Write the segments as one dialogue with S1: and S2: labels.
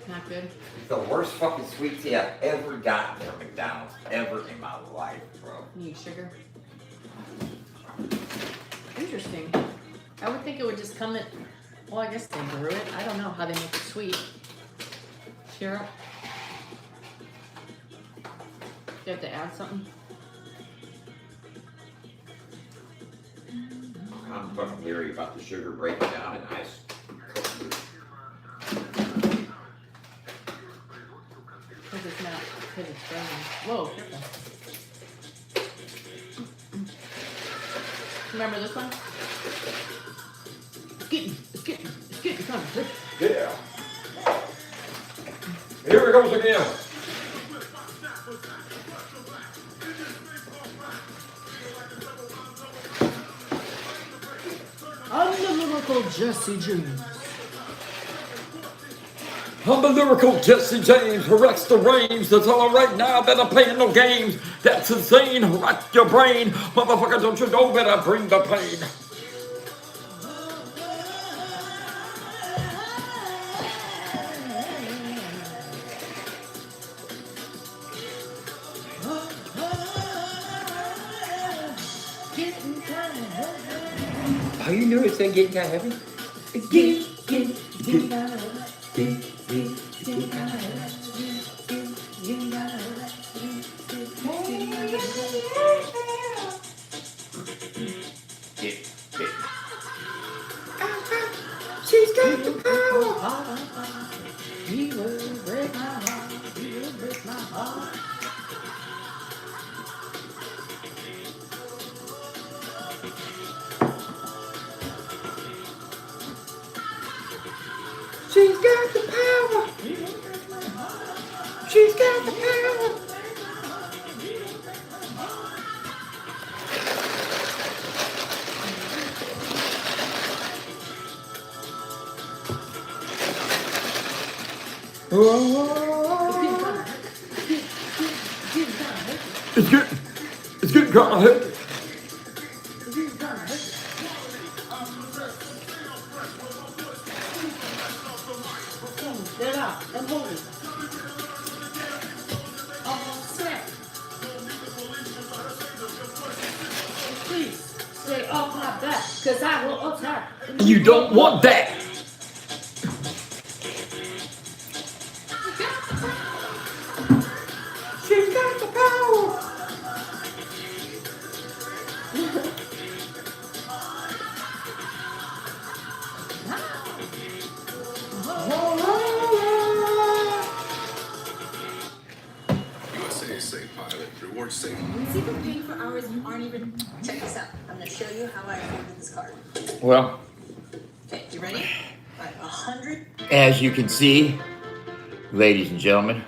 S1: Not good.
S2: It's the worst fucking sweet tea I've ever gotten from McDonald's ever in my life, bro.
S1: You need sugar. Interesting. I would think it would just come in. Well, I guess they brew it. I don't know how they make it sweet. Syrup. You have to add something.
S2: I'm fucking leery about the sugar breaking down in ice.
S1: Because it's not. Because it's frozen. Whoa, careful. Remember this one? It's getting, coming.
S2: Yeah. Here it goes again.
S1: I'm the lyrical Jesse James.
S3: I'm the lyrical Jesse James who wrecks the range. That's all right now that I'm playing no games. That's insane. Rock your brain. Motherfucker, don't you know that I bring the pain?
S2: Oh, you knew it's getting kind of heavy?
S1: Getting
S2: She's got the power.
S1: He will break my heart. He will break my heart.
S2: She's got the power. She's got the power.
S3: It's getting kind of hectic.
S1: Get it out and hold it. Oh, snap. Please stay off my back, because I will attack.
S3: You don't want that.
S2: She's got the power.
S4: USA is safe, pilot. Reward safe.
S5: See, you're paying for hours you aren't even. Check this out. I'm gonna show you how I afforded this card.
S3: Well,
S5: Okay, you ready? All right, 100.
S2: As you can see, ladies and gentlemen,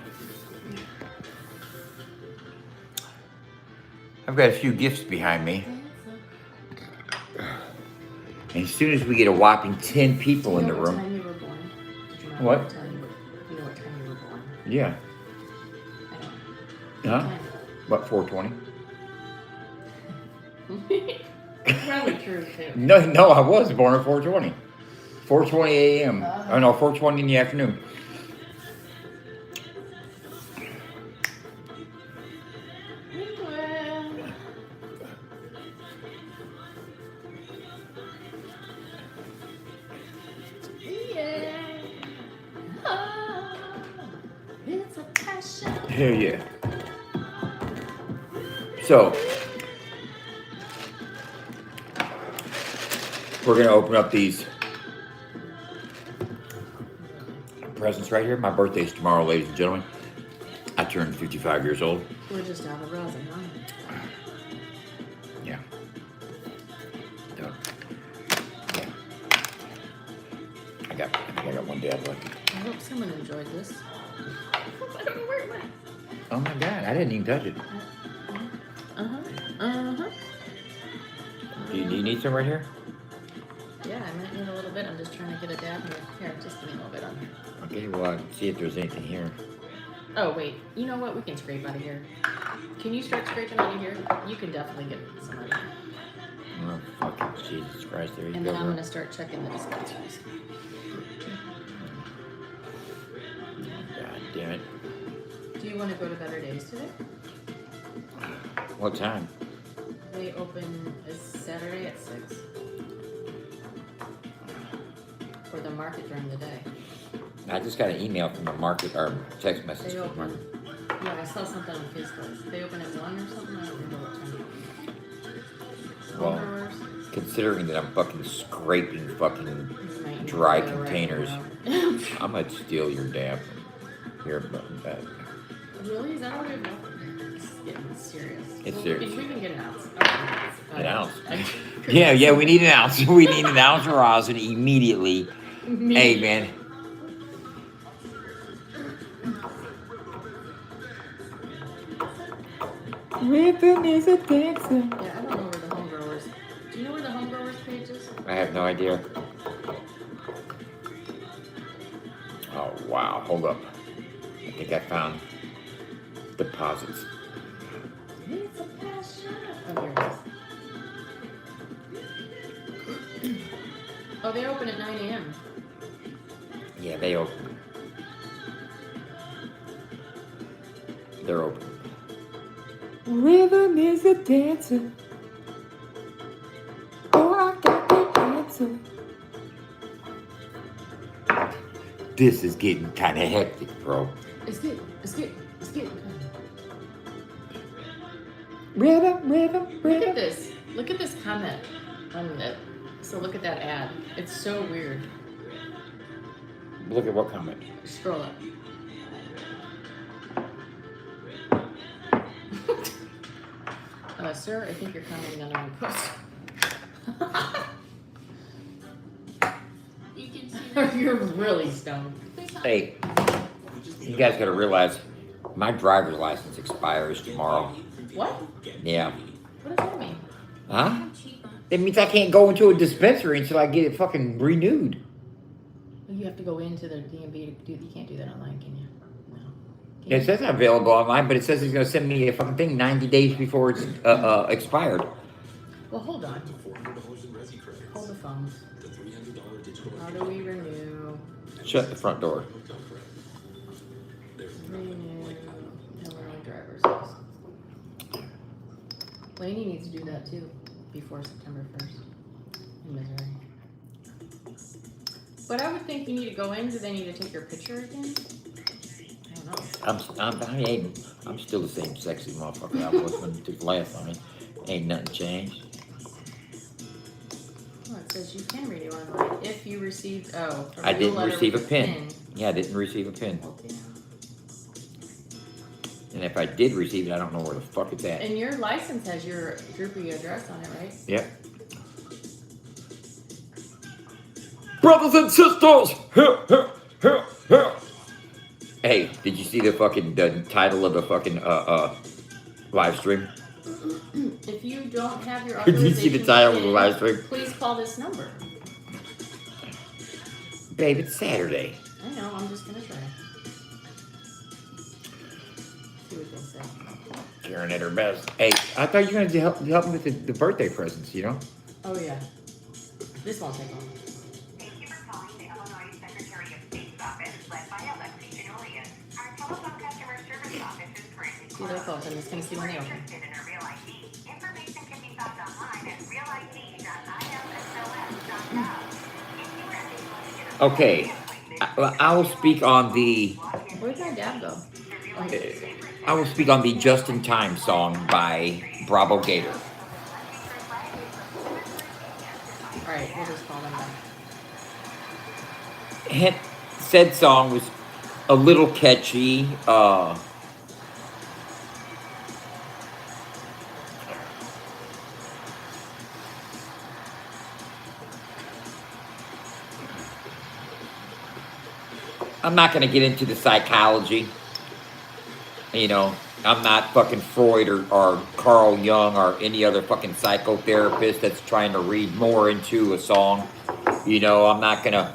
S2: I've got a few gifts behind me. And as soon as we get a whopping 10 people in the
S1: What time
S2: room.
S1: you were born? Did you know
S2: What?
S1: what time you were born?
S2: Yeah.
S1: I don't.
S2: Huh? What, 420?
S1: Probably true too.
S2: No, I was born at 420. 4:20 a.m. Oh no, 4:20 in the afternoon.
S1: It's a passion.
S2: Hell yeah. So, we're gonna open up these presents right here. My birthday's tomorrow, ladies and gentlemen. I turned 55 years old.
S1: We're just out of rosin, huh?
S2: Yeah. So, yeah. I think I got one dad left.
S1: I hope someone enjoyed this. I don't know where it went.
S2: Oh my God, I didn't even touch it. Do you need some right here?
S1: Yeah, I might need a little bit. I'm just trying to get a dab here. Here, just give me a little bit on here.
S2: Okay, well, I can see if there's anything here.
S1: Oh, wait. You know what? We can scrape out of here. Can you start scraping out of here? You can definitely get some out of here.
S2: Oh, fucking Jesus Christ, there you
S1: And
S2: go.
S1: then I'm going to start checking the dispensaries.
S2: damn it.
S1: Do you want to go to Better Days today?
S2: What time?
S1: They open is Saturday at 6. For the market during the day.
S2: I just got an email from the market or text message
S1: They
S2: from the
S1: open.
S2: market.
S1: Yeah, I saw something on Facebook. They open at 1 or something. I don't remember what time.
S2: Well,
S1: Homebrewers,
S2: considering that I'm fucking scraping fucking
S1: you might need to
S2: dry
S1: go right
S2: containers.
S1: now.
S2: I'm gonna steal your damn here, but
S1: Really? Is that what it is? It's getting serious.
S2: It's
S1: Well,
S2: serious.
S1: If we can get an ounce.
S2: An ounce. Yeah, we need an ounce. We need an ounce of rosin immediately. Hey, man. Rhythm is a dancer.
S1: Yeah, I don't know where the homegrowers. Do you know where the homegrowers page is?
S2: I have no idea. Oh, wow. Hold up. I think I found deposits.
S1: It's a passion. Oh, here it is. Oh, they open at 9 a.m.
S2: Yeah, they open. They're open. Rhythm is a dancer. Oh, I got the answer. This is getting kind of hectic, bro.
S1: It's good.
S2: Rhythm.
S1: Look at this. Look at this comment on it. So look at that ad. It's so weird.
S2: Look at what comment.
S1: Scroll up. Sir, I think you're commenting on our post.
S5: You can see that.
S1: You're really stoned.
S2: Hey, you guys gotta realize my driver's license expires tomorrow.
S1: What?
S2: Yeah.
S1: What does that mean?
S2: Huh? It means I can't go into a dispensary until I get it fucking renewed.
S1: You have to go into the DMV to do. You can't do that online, can you? No. Can
S2: It
S1: you?
S2: says it's available online, but it says he's gonna send me a fucking thing 90 days before it's expired.
S1: Well, hold on. Hold the phones. How do we renew?
S2: Shut the front door.
S1: Renew Illinois driver's license. Laney needs to do that too before September 1st in Missouri. But I would think you need to go in. Do they need to take your picture again? I don't know.
S2: I'm still the same sexy motherfucker I was when you took the last on me. Ain't nothing changed.
S1: Oh, it says you can renew online if you received. Oh,
S2: I didn't
S1: letter
S2: receive a
S1: with
S2: pin. Yeah, I didn't receive a pin.
S1: Okay.
S2: And if I did receive it, I don't know where the fuck it's at.
S1: And your license has your groupie address on it, right?
S2: Yep.
S3: Brothers and sisters, here.
S2: Hey, did you see the title of the fucking live stream?
S1: If you don't have your
S2: Did you
S1: authorization,
S2: see the title of the
S1: pin,
S2: live stream?
S1: please call this number.
S2: Babe, it's Saturday.
S1: I know. I'm just gonna try. See what they say.
S2: Karen at her best. Hey, I thought you were going to help me with the birthday presents, you know?
S1: Oh yeah. This won't take long.
S6: Thank you for calling the Illinois Secretary of State's office, led by Alexi Janulian. Our telephone customer service office is currently
S1: See, that's
S6: closed.
S1: all. I'm just gonna see
S6: If
S1: when
S6: you
S1: they
S6: are
S1: open.
S6: interested in a Real ID, information can be found online at realid.ilsos.gov. If you are unable to get a
S2: Okay. I will speak on the
S1: Where'd my dad go?
S2: I will speak on the Just in Time song by Bravo Gator.
S1: All right, we'll just call them back.
S2: Said song was a little catchy. I'm not going to get into the psychology. You know, I'm not fucking Freud or Carl Jung or any other fucking psychotherapist that's trying to read more into a song. You know, I'm not going to,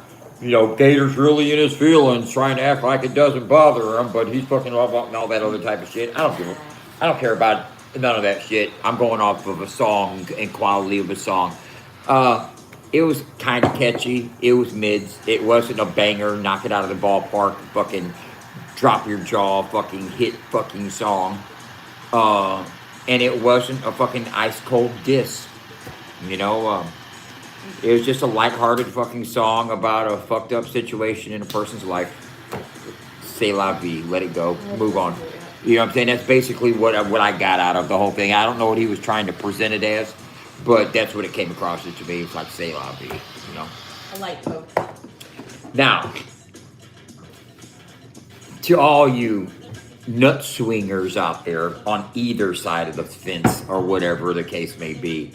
S2: Gator's really in his feelings, trying to act like it doesn't bother him, but he's fucking off and all that other type of shit. I don't care about none of that shit. I'm going off of a song and quality of a song. It was kind of catchy. It was mids. It wasn't a banger, knock it out of the ballpark, fucking drop your jaw fucking hit fucking song. And it wasn't a fucking ice cold diss. You know, it was just a lighthearted fucking song about a fucked up situation in a person's life. C'est la vie, let it go, move on. You know what I'm saying? That's basically what I got out of the whole thing. I don't know what he was trying to present it as, but that's what it came across as to me. It's like C'est la vie, you know?
S1: A light poke.
S2: Now, to all you nut swingers out there on either side of the fence or whatever the case may be,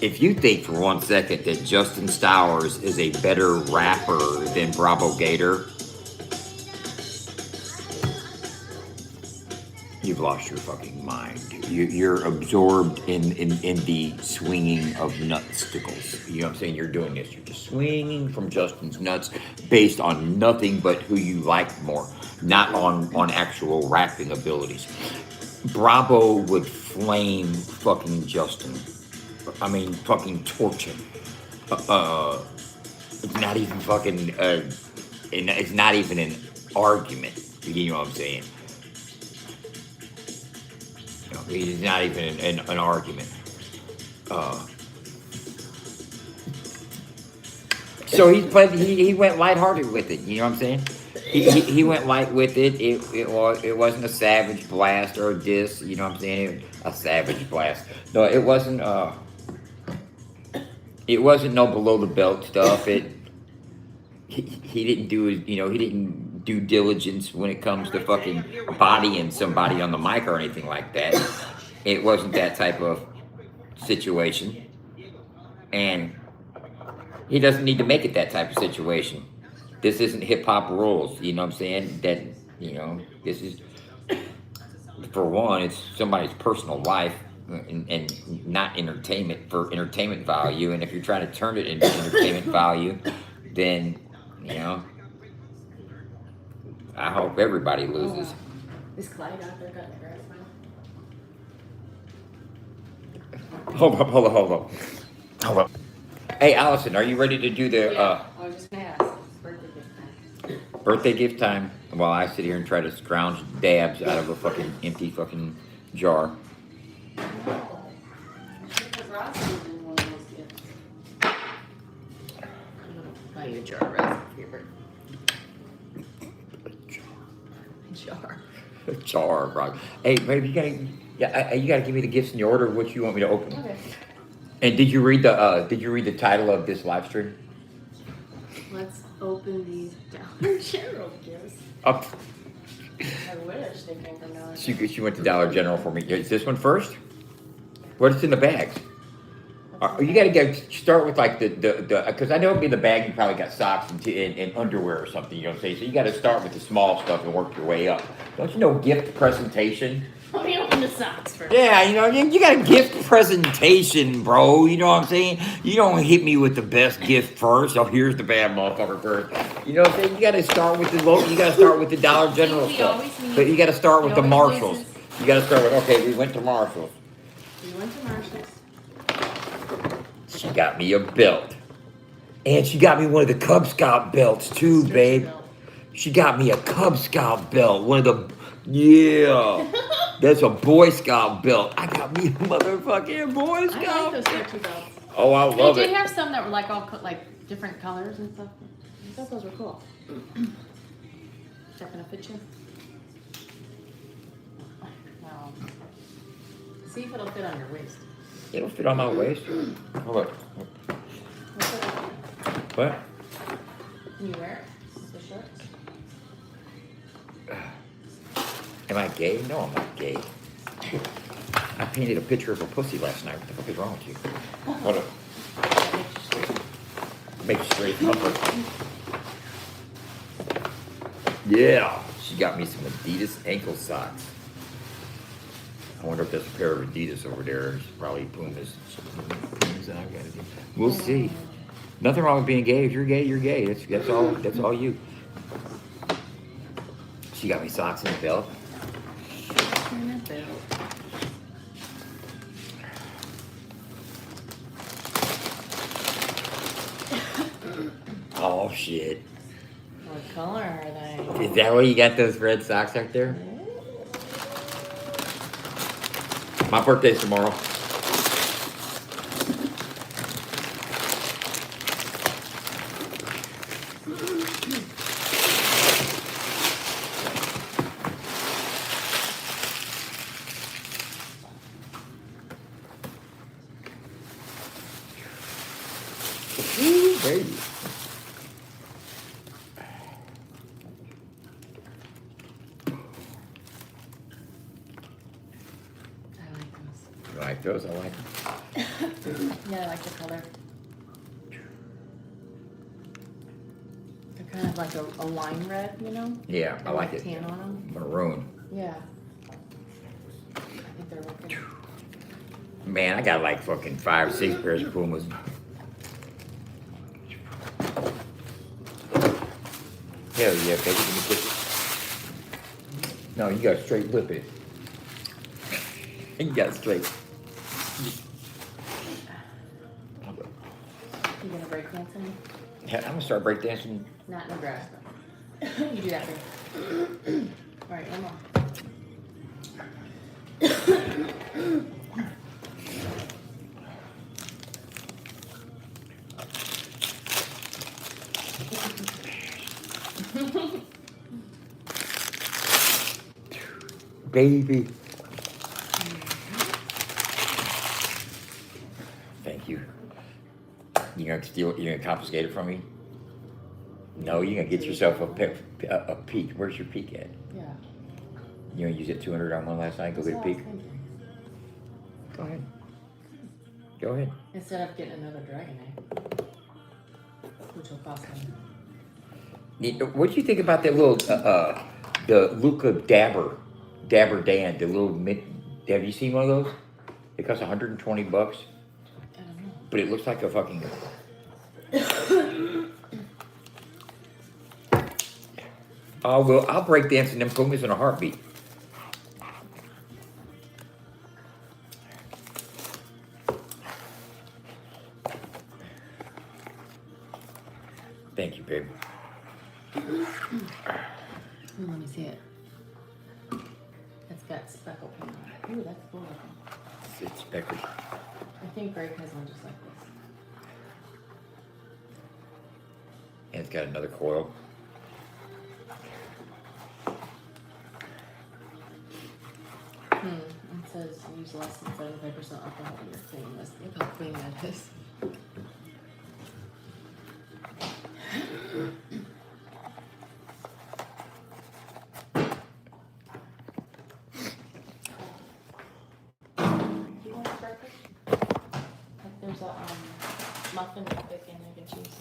S2: if you think for 1 second that Justin Stowers is a better rapper than Bravo Gator, you've lost your fucking mind. You're absorbed in the swinging of nutsticles. You know what I'm saying? You're doing this. You're just swinging from Justin's nuts based on nothing but who you like more, not on actual rapping abilities. Bravo would flame fucking Justin. I mean, fucking torch him. It's not even fucking, it's not even an argument. You know what I'm saying? It's not even an argument. So he went lighthearted with it. You know what I'm saying? He went light with it. It wasn't a savage blast or a diss. You know what I'm saying? A savage blast. No, it wasn't. It wasn't no below the belt stuff. He didn't do his. You know, he didn't due diligence when it comes to fucking bodying somebody on the mic or anything like that. It wasn't that type of situation. And he doesn't need to make it that type of situation. This isn't hip hop rules, you know what I'm saying? That, you know, this is, for one, it's somebody's personal life and not entertainment for entertainment value. And if you're trying to turn it into entertainment value, then, you know, I hope everybody loses.
S1: Is Clyde out there cutting the grass now?
S2: Hold up. Hey, Allison, are you ready to do the
S1: I was just gonna ask. Birthday gift time.
S2: birthday gift time while I sit here and try to scrounge dabs out of a fucking empty fucking jar?
S1: Because Ross is in one of those gifts. I'm gonna buy you a jar of resin for your birthday. Jar.
S2: A jar, bro. Hey, maybe you gotta give me the gifts in the order of which you want me to open.
S1: Okay.
S2: And did you read the title of this live stream?
S1: Let's open these Dollar General gifts.
S2: Up.
S1: I wish they came from Dollar General.
S2: She went to Dollar General for me. Is this one first? What's in the bags? You gotta start with like the because I know in the bag you probably got socks and underwear or something. You know what I'm saying? So you got to start with the small stuff and work your way up. Don't you know gift presentation?
S1: Let me open the socks first.
S2: Yeah, you know you got a gift presentation, bro. You know what I'm saying? You don't hit me with the best gift first. Oh, here's the bad motherfucker first. You know what I'm saying? You got to start with the low. You got to start with the Dollar General stuff. But you got to start with the Marshalls. You got to start with okay. We went to Marshalls.
S1: We went to Marshalls.
S2: She got me a belt. And she got me one of the Cub Scout belts too, babe. She got me a Cub Scout belt. One of the, yeah. That's a Boy Scout belt. I got me a motherfucking Boy Scout.
S1: I like those stretchy belts.
S2: Oh, I love
S1: They
S2: it.
S1: did have some that were like all like different colors and stuff. I thought those were cool. Is that gonna fit you? Wow. See if it'll fit on your waist.
S2: It'll fit on my waist. Hold up.
S1: What's it like?
S2: What?
S1: Can you wear it with the shorts?
S2: Am I gay? No, I'm not gay. I painted a picture of a pussy last night. What the fuck is wrong with you? What a... Make straight comfort. Yeah. She got me some Adidas ankle socks. I wonder if there's a pair of Adidas over there. It's probably Pumas. We'll see. Nothing wrong with being gay. If you're gay, you're gay. That's all you. She got me socks and a belt.
S1: And a belt.
S2: Oh shit.
S1: What color are they?
S2: Is that why you got those red socks right there? My birthday's tomorrow. Ooh, baby.
S1: I like those.
S2: You like those? I like them.
S1: Yeah, I like the color. They're kind of like a wine red, you know?
S2: Yeah,
S1: They
S2: I like
S1: have
S2: it.
S1: tan on them.
S2: Maroon.
S1: Yeah. I think they're looking.
S2: Man, I got like fucking 5, 6 pairs of Pumas. Hell yeah, baby, give me a kiss. No, you got straight lip it. You got straight.
S1: You gonna break dance on me?
S2: Yeah, I'm gonna start breakdancing.
S1: Not in Nebraska. You do that thing. Alright, one more.
S2: Baby. Thank you. You gonna steal? You gonna confiscate it from me? No, you gonna get yourself a peak. Where's your peak at?
S1: Yeah.
S2: You gonna use it 200 on one last night? Go get a
S1: That's what I was
S2: peak.
S1: thinking.
S2: Go ahead. Go ahead.
S1: Instead of getting another dragon egg, which will cost me.
S2: What do you think about that little the Luca Dabber Dan? The little have you seen one of those? It costs $120,
S1: I don't know.
S2: but it looks like a fucking. Oh well, I'll break dance in them Pumas in a heartbeat. Thank you, babe.
S1: Ooh, let me see it. It's got speckle paint on it. Ooh, that's cool looking.
S2: It's speckled.
S1: I think Greg has one just like this.
S2: And it's got another coil.
S1: It says use less than 75% alcohol in your cleaning list. Look how clean that is. Do you want a burger? There's a muffin with bacon, egg, and cheese.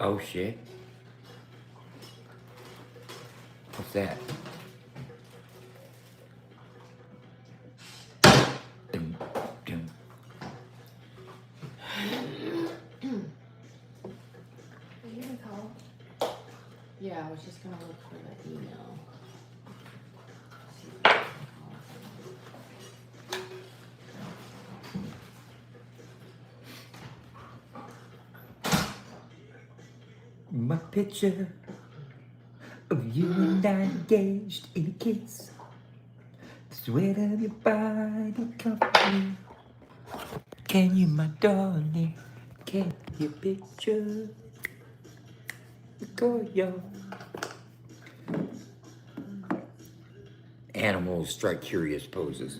S2: Oh shit. What's that? Dum, dum.
S1: Are you gonna call? Yeah, I was just gonna look for the email. See if I can call
S2: My picture of you and I engaged in a kiss. Sweat of your body comfortably. Can you, my darling? Can you picture the girl? Animals strike curious poses.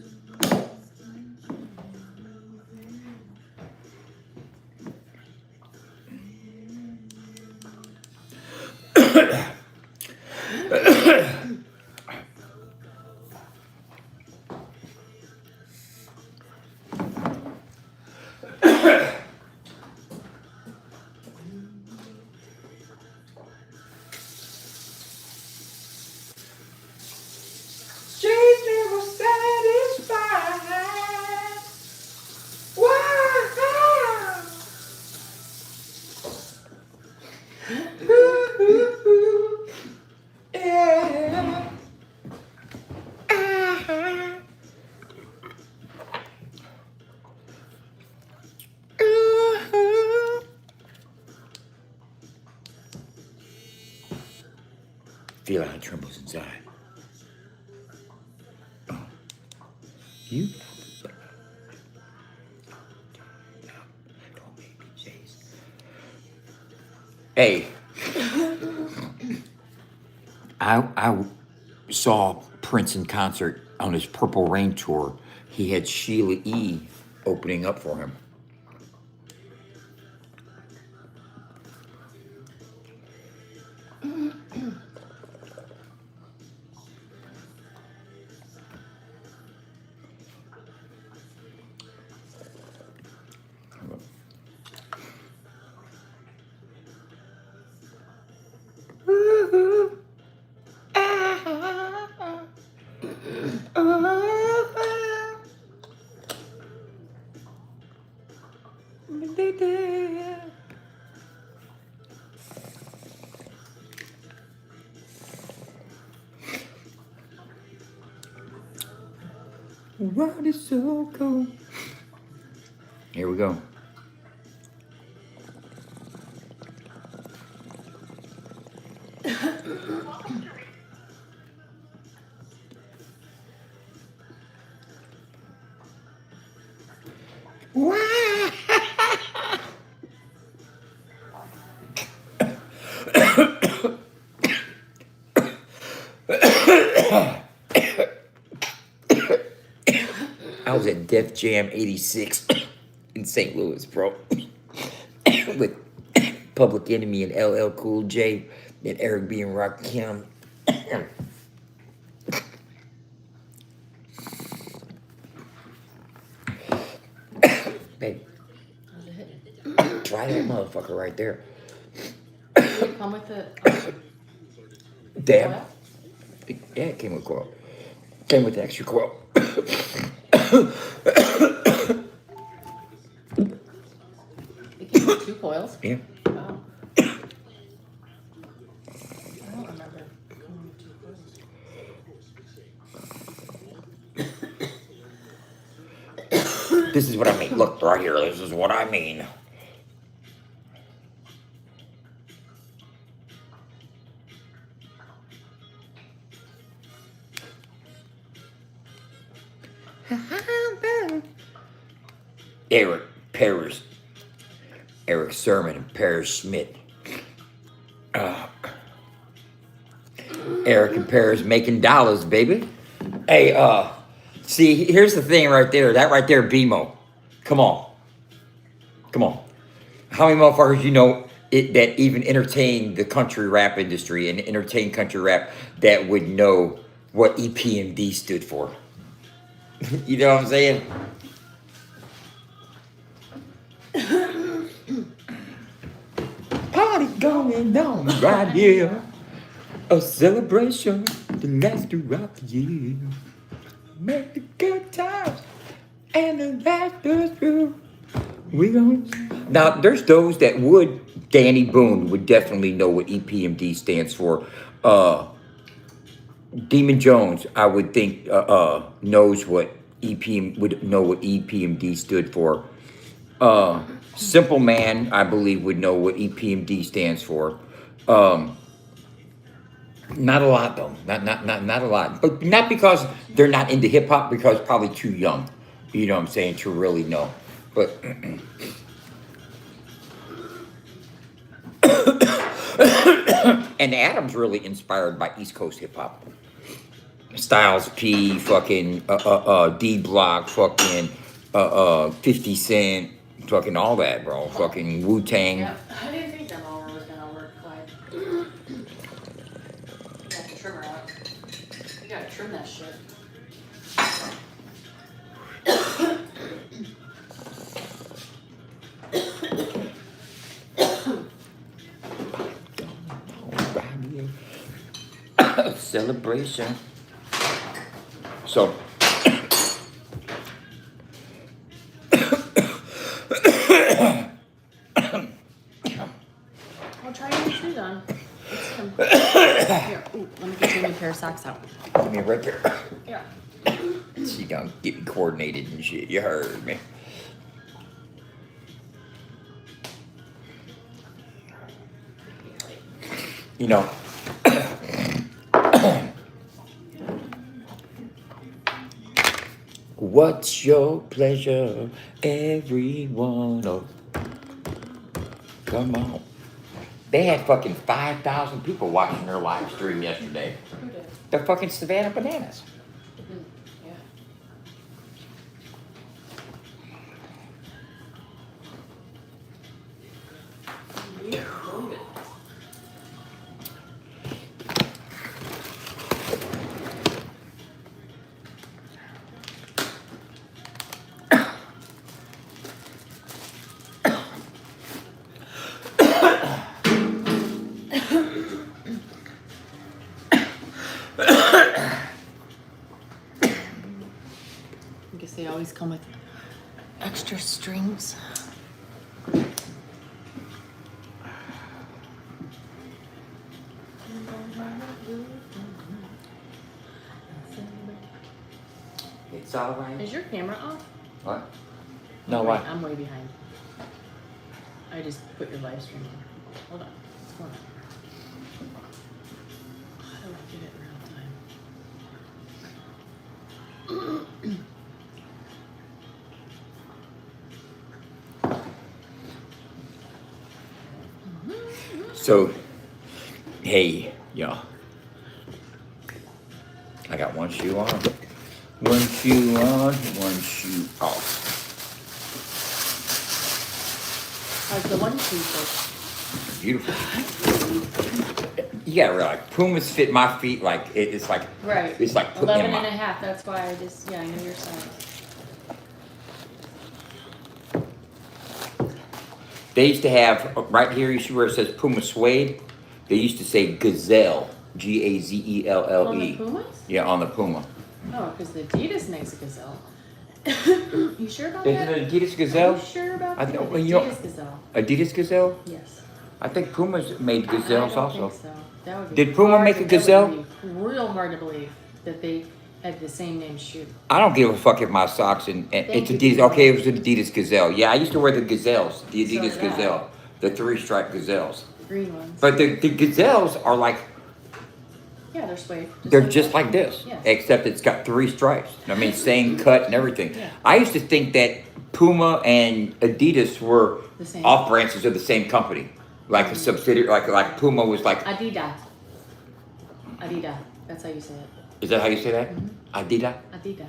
S2: feel how it trembles inside. Oh. You. Don't make me chase. Hey. I saw Prince in concert on his Purple Rain tour. He had Sheila E. opening up for him. World is so cold. Here we go. I was at Def Jam 86 in St. Louis, bro, with Public Enemy and LL Cool J and Eric B. and Rakim. Babe,
S1: How's it hitting?
S2: try that motherfucker right there.
S1: Did it come with the
S2: Damn.
S1: oil?
S2: Yeah, it came with coil. Came with the extra coil.
S1: It came with 2 coils.
S2: Yeah.
S1: Wow. I don't remember. coming with 2 coils.
S2: This is what I mean. Look, right here. This is what I mean. Eric Paris, Eric Sermon, and Paris Schmidt. Eric and Paris making dollars, baby. Hey, see, here's the thing right there. That right there, BMO. Come on. Come on. How many motherfuckers you know that even entertain the country rap industry and entertain country rap that would know what EPMD stood for? You know what I'm saying? Party going on right here. A celebration to last throughout the year. Make the good times and the laughter through. We gon' now. There's those that would. Danny Boone would definitely know what EPMD stands for. Demon Jones, I would think, knows what EPMD stood for. Simple Man, I believe, would know what EPMD stands for. Not a lot though. Not a lot. But not because they're not into hip hop, because probably too young. You know what I'm saying, to really know. But and Adam's really inspired by East Coast hip hop. Styles P, fucking D Block, fucking 50 Cent, fucking all that, bro. Fucking Wu Tang.
S1: Yeah, I didn't think that mower was gonna work, Clyde. You have to trim her out. You gotta trim that shit.
S2: Celebration. So
S1: Well, try your shoes on. Here, ooh, let me get you a new pair of socks out.
S2: give me a right there.
S1: Yeah.
S2: She gonna get me coordinated and shit. You heard me. You know, What's your pleasure, everyone? Oh, come on. They had fucking 5,000 people watching their live stream yesterday.
S1: Who did?
S2: The fucking Savannah Bananas.
S1: Yeah. I guess they always come with extra strings.
S2: It's all right.
S1: Is your camera off?
S2: What? No,
S1: Wait,
S2: what?
S1: I'm way behind. I just put your live stream on. Hold on. What's going on? How do I get it in real time?
S2: So, hey, y'all. I got one shoe on, one shoe on, one shoe off.
S1: How's the one shoe fit?
S2: Beautiful. You gotta realize, Pumas fit my feet like it's like
S1: Right.
S2: it's like putting
S1: 11
S2: in
S1: and a
S2: my.
S1: half. That's why I just, yeah, I know your size.
S2: They used to have right here. You see where it says Puma suede? They used to say Gazelle,
S1: On the
S2: Gazelle.
S1: Pumas?
S2: Yeah, on the Puma.
S1: Oh, because the Adidas makes a gazelle. You sure about
S2: Isn't
S1: that?
S2: it Adidas
S1: Are
S2: Gazelle?
S1: you sure about
S2: I
S1: that?
S2: know- well, you know-
S1: Adidas gazelle.
S2: Adidas Gazelle?
S1: Yes.
S2: I think Puma's made gazelles
S1: I don't
S2: also.
S1: think so. That would be
S2: Did Puma
S1: hard
S2: make
S1: to-
S2: a
S1: that would
S2: gazelle?
S1: be Real hard to believe that they had the same name shoe.
S2: I don't give a fuck if my socks and it's
S1: you,
S2: Adidas.
S1: Gazelle.
S2: Okay, it was an Adidas Gazelle. Yeah, I used to wear the Gazelles, the
S1: So
S2: Adidas
S1: did I.
S2: Gazelle, the 3-stripe Gazelles.
S1: The green ones.
S2: But the Gazelles are like
S1: Yeah, they're suede.
S2: they're just like this,
S1: Yes.
S2: except it's got 3 stripes. I mean, same cut and everything.
S1: Yeah.
S2: I used to think that Puma and Adidas were
S1: The same.
S2: off branches of the same company, like a subsidiary. Like Puma was like.
S1: Adidas. Adidas. That's how you say it.
S2: Is that how you say that? Adidas.
S1: Adidas.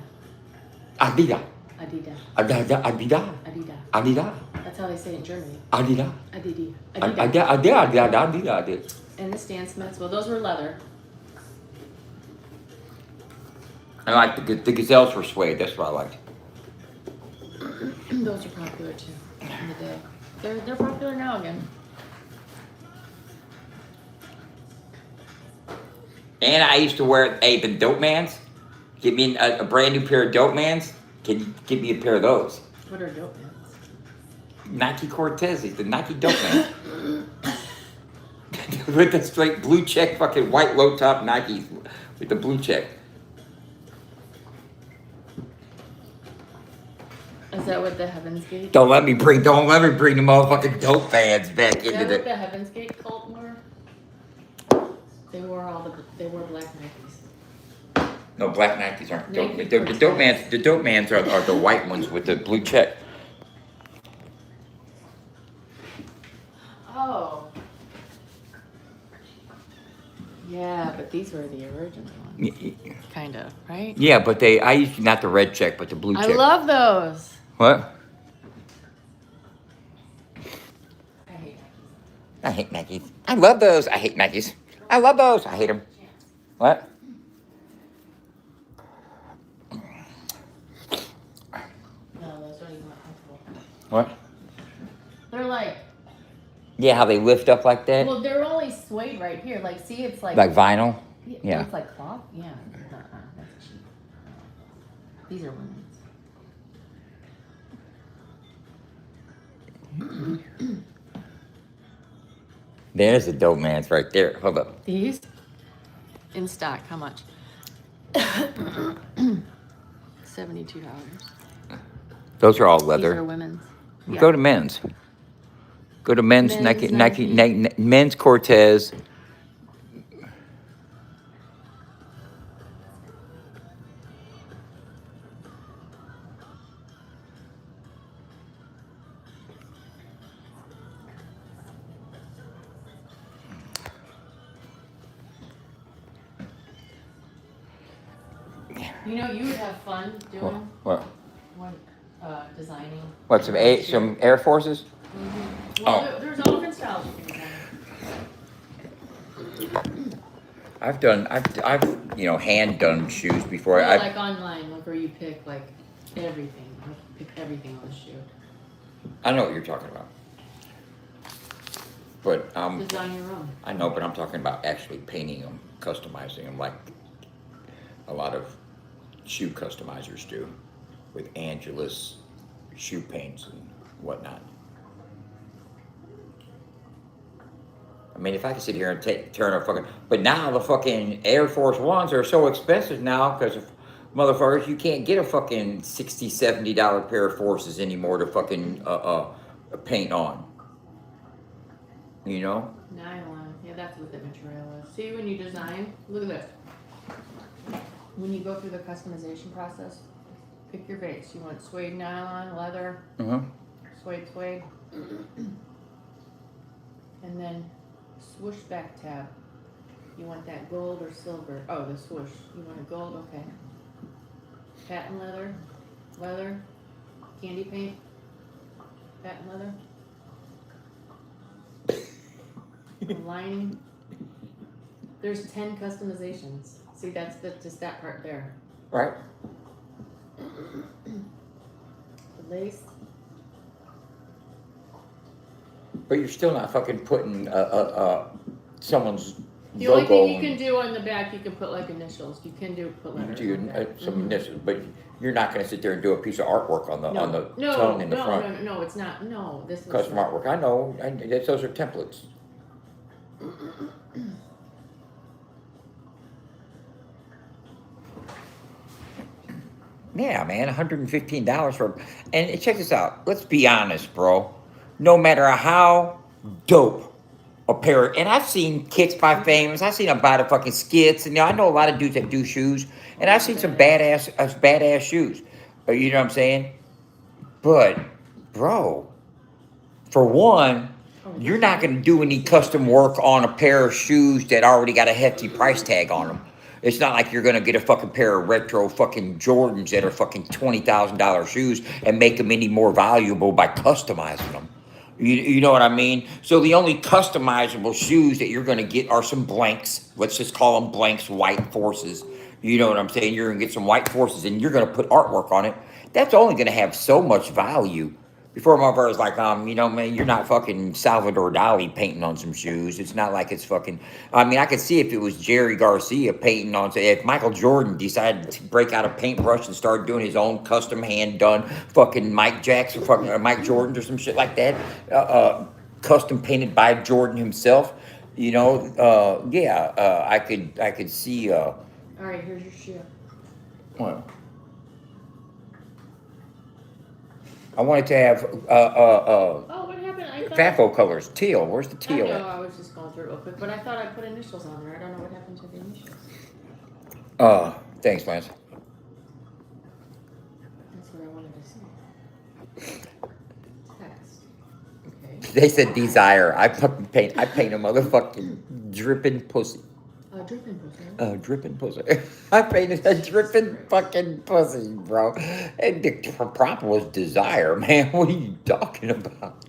S2: Adidas.
S1: Adidas.
S2: Adidas. Adidas.
S1: Adidas.
S2: Adidas.
S1: That's how they say it in Germany.
S2: Adidas.
S1: Adidas.
S2: Adidas.
S1: Adidas.
S2: Adidas.
S1: And the Stan Smiths, well, those were leather.
S2: I like the Gazelles were suede. That's what I liked.
S1: Those are popular too in the day. They're popular now again.
S2: And I used to wear the Dope Mans. Give me a brand new pair of Dope Mans. Can you give me a pair of those?
S1: What are dope mans?
S2: Nike Cortezes, the Nike Dope Mans. With the straight blue check, fucking white low top Nikes with the blue check.
S1: Is that what the Heaven's Gate?
S2: Don't let me bring the motherfucking Dope Fans back
S1: Is
S2: into
S1: that what
S2: the.
S1: the Heaven's Gate cult wore? They wore black Nikes.
S2: No, black Nikes aren't dope.
S1: Nike
S2: The Dope
S1: Cortez.
S2: Mans, the Dope Mans are the white ones with the blue check.
S1: Oh. Yeah, but these were the original ones. Kind of, right?
S2: Yeah, but I used not the red check, but the blue check.
S1: I love those.
S2: What?
S1: I hate Nikes.
S2: I hate Nikes. I love those. I hate Nikes. I love those. I hate them. What?
S1: No, those are even comfortable.
S2: What?
S1: They're like,
S2: Yeah, how they lift up like that?
S1: well, they're only suede right here. Like, see, it's like,
S2: Like vinyl? yeah.
S1: It's like cloth. Yeah. That's cheap. These are women's.
S2: There's the Dope Mans right there. Hold up.
S1: These in stock. How much? $72.
S2: Those are all
S1: These are
S2: leather.
S1: women's.
S2: Go to men's. Go to men's,
S1: Men's
S2: Nike, men's Cortez.
S1: You know, you would have fun doing
S2: What?
S1: one, designing.
S2: What? Some Air Forces?
S1: Well,
S2: Oh.
S1: there's all different styles you can design.
S2: I've hand done shoes before.
S1: Or like online, like where you pick like everything, pick everything on the shoe.
S2: I know what you're talking about. But
S1: Design your own.
S2: I know, but I'm talking about actually painting them, customizing them, like a lot of shoe customizers do, with Angelus shoe paints and whatnot. I mean, if I could sit here and turn a fucking, but now the fucking Air Force Ones are so expensive now because of motherfuckers, you can't get a fucking $60, $70 pair of Forces anymore to fucking paint on. You know?
S1: Nylon. Yeah, that's what the material is. See, when you design, look at this. When you go through the customization process, pick your base. You want suede nylon, leather, suede. And then swoosh back tab. You want that gold or silver? Oh, the swoosh. You want a gold? Okay. Patent leather, candy paint, patent leather. Lining. There's 10 customizations. See, that's just that part there.
S2: Right?
S1: The lace.
S2: But you're still not fucking putting someone's
S1: The only
S2: logo
S1: thing you can do on the back, you can put like initials. You can put letters. on the back.
S2: some initials, but you're not going to sit there and do a piece of artwork on the tongue in the front.
S1: No, it's not. No, this is
S2: Custom artwork. I know. Those are templates. Yeah, man, $115 for, and check this out. Let's be honest, bro. No matter how dope a pair, and I've seen kicks by famous. I've seen about the fucking skits, and I know a lot of dudes that do shoes, and I've seen some badass shoes. You know what I'm saying? But, bro, for one, you're not going to do any custom work on a pair of shoes that already got a hefty price tag on them. It's not like you're going to get a fucking pair of retro fucking Jordans that are fucking $20,000 shoes and make them any more valuable by customizing them. You know what I mean? So the only customizable shoes that you're going to get are some blanks. Let's just call them blanks, white Forces. You know what I'm saying? You're going to get some white Forces and you're going to put artwork on it. That's only going to have so much value. Before my brother's like, man, you're not fucking Salvador Dali painting on some shoes. It's not like it's fucking, I mean, I could see if it was Jerry Garcia painting on, if Michael Jordan decided to break out a paintbrush and start doing his own custom hand-done fucking Mike Jackson, fucking Mike Jordans or some shit like that, custom painted by Jordan himself, you know, I could see,
S1: All right, here's your shoe.
S2: what? I wanted to have
S1: Oh, what happened? I thought.
S2: FAFO colors, teal. Where's the
S1: I
S2: teal
S1: know.
S2: at?
S1: I was just going through it real quick, but I thought I put initials on there. I don't know what happened to the initials.
S2: Thanks, Lance.
S1: That's what I wanted to see. Text. Okay.
S2: They said desire. I paint a motherfucking dripping pussy.
S1: Dripping pussy.
S2: Dripping pussy. I painted a dripping fucking pussy, bro. And the prompt was desire, man. What are you talking about?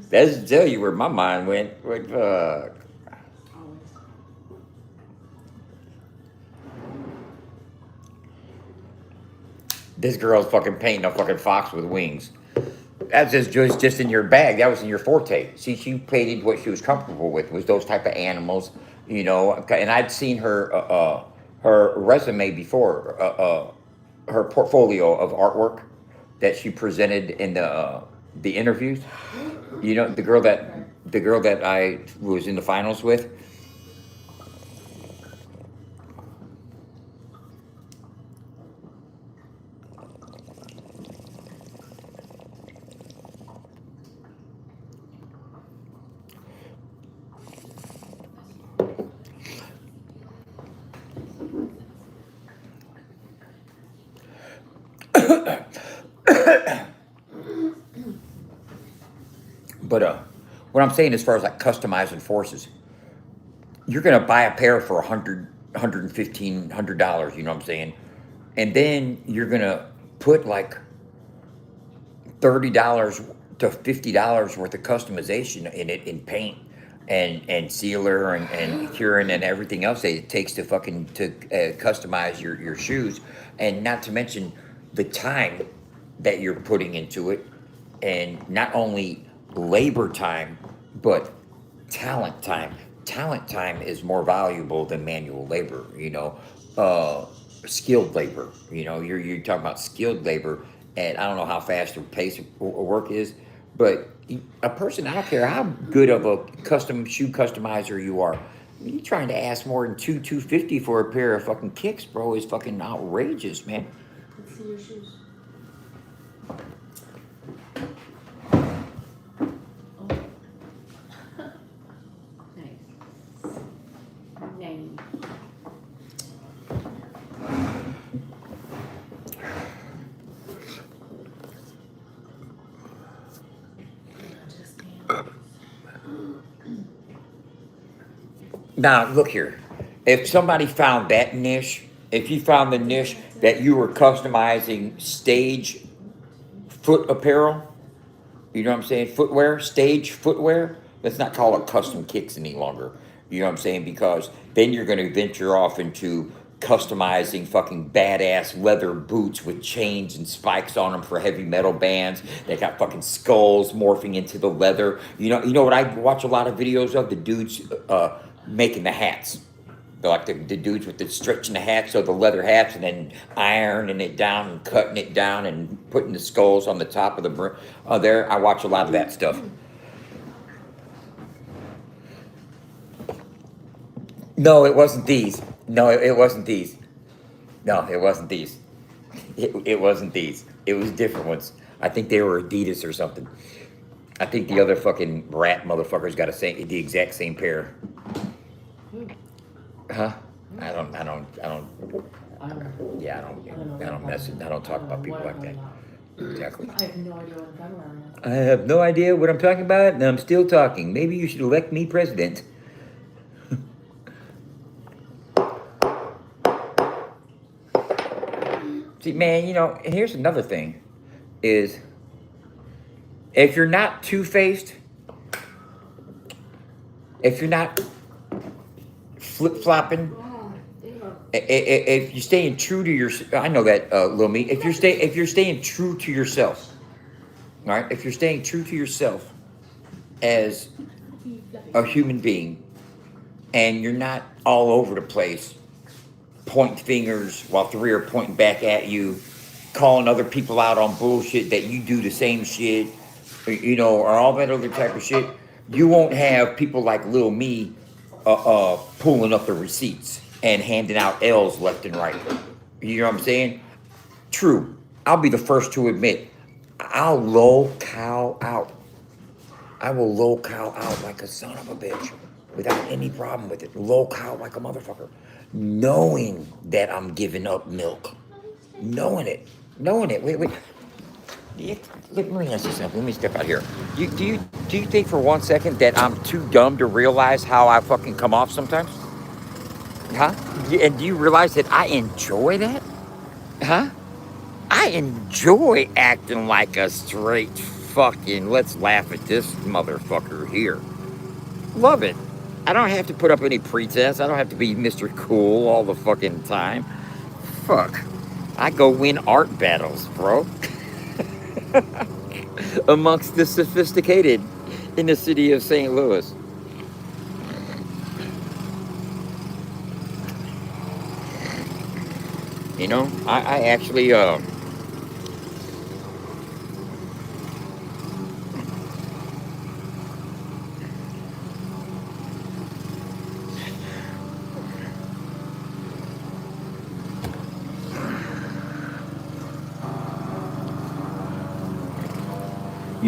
S2: That's to tell you where my mind went. What fuck? This girl's fucking painting a fucking fox with wings. That's just in your bag. That was in your forte. See, she painted what she was comfortable with, was those type of animals, you know. And I'd seen her resume before, her portfolio of artwork that she presented in the interviews. You know, the girl that I was in the finals with. But what I'm saying as far as like customizing Forces, you're gonna buy a pair for $100, $115, you know what I'm saying? And then you're gonna put like $30 to $50 worth of customization in it, in paint and sealer and curing and everything else that it takes to fucking customize your shoes, and not to mention the time that you're putting into it, and not only labor time but talent time. Talent time is more valuable than manual labor, you know. Skilled labor, you know, you're talking about skilled labor, and I don't know how fast your pace of work is, but a person, I don't care how good of a custom shoe customizer you are, you trying to ask more than $250 for a pair of fucking kicks, bro, is fucking outrageous, man.
S1: Let's see your shoes. Oh. Nice. Nice.
S2: Now, look here. If somebody found that niche, if you found the niche that you were customizing stage foot apparel, you know what I'm saying? Footwear, stage footwear, let's not call it custom kicks any longer. You know what I'm saying? Because then you're going to venture off into customizing fucking badass leather boots with chains and spikes on them for heavy metal bands. They got fucking skulls morphing into the leather. You know what I watch a lot of videos of? The dudes making the hats. They're like the dudes with the stretching the hats, so the leather hats, and then ironing it down and cutting it down and putting the skulls on the top of the brim. There, I watch a lot of that stuff. No, it wasn't these. No, it wasn't these. No, it wasn't these. It wasn't these. It was different ones. I think they were Adidas or something. I think the other fucking rat motherfuckers got the exact same pair. Huh? I don't talk about people like that. Exactly.
S1: I have no idea what I'm talking about.
S2: I have no idea what I'm talking about, and I'm still talking. Maybe you should elect me president. See, man, you know, and here's another thing, is if you're not two-faced, if you're not flip-flopping, if you're staying true to your, I know that, Lil Me, if you're staying true to yourself, all right, if you're staying true to yourself as a human being, and you're not all over the place, point fingers while three are pointing back at you, calling other people out on bullshit that you do the same shit, you know, or all that other type of shit, you won't have people like Lil Me pulling up the receipts and handing out L's left and right. You know what I'm saying? True. I'll be the first to admit, I'll low-cow out. I will low-cow out like a son of a bitch without any problem with it. Low-cow like a motherfucker. Knowing that I'm giving up milk. Knowing it. Wait. Let me ask you something. Let me step out here. Do you think for 1 second that I'm too dumb to realize how I fucking come off sometimes? Huh? And do you realize that I enjoy that? Huh? I enjoy acting like a straight fucking let's laugh at this motherfucker here. Love it. I don't have to put up any pretense. I don't have to be Mr. Cool all the fucking time. Fuck. I go win art battles, bro. Amongst the sophisticated in the city of St. Louis. You know, I actually, you know,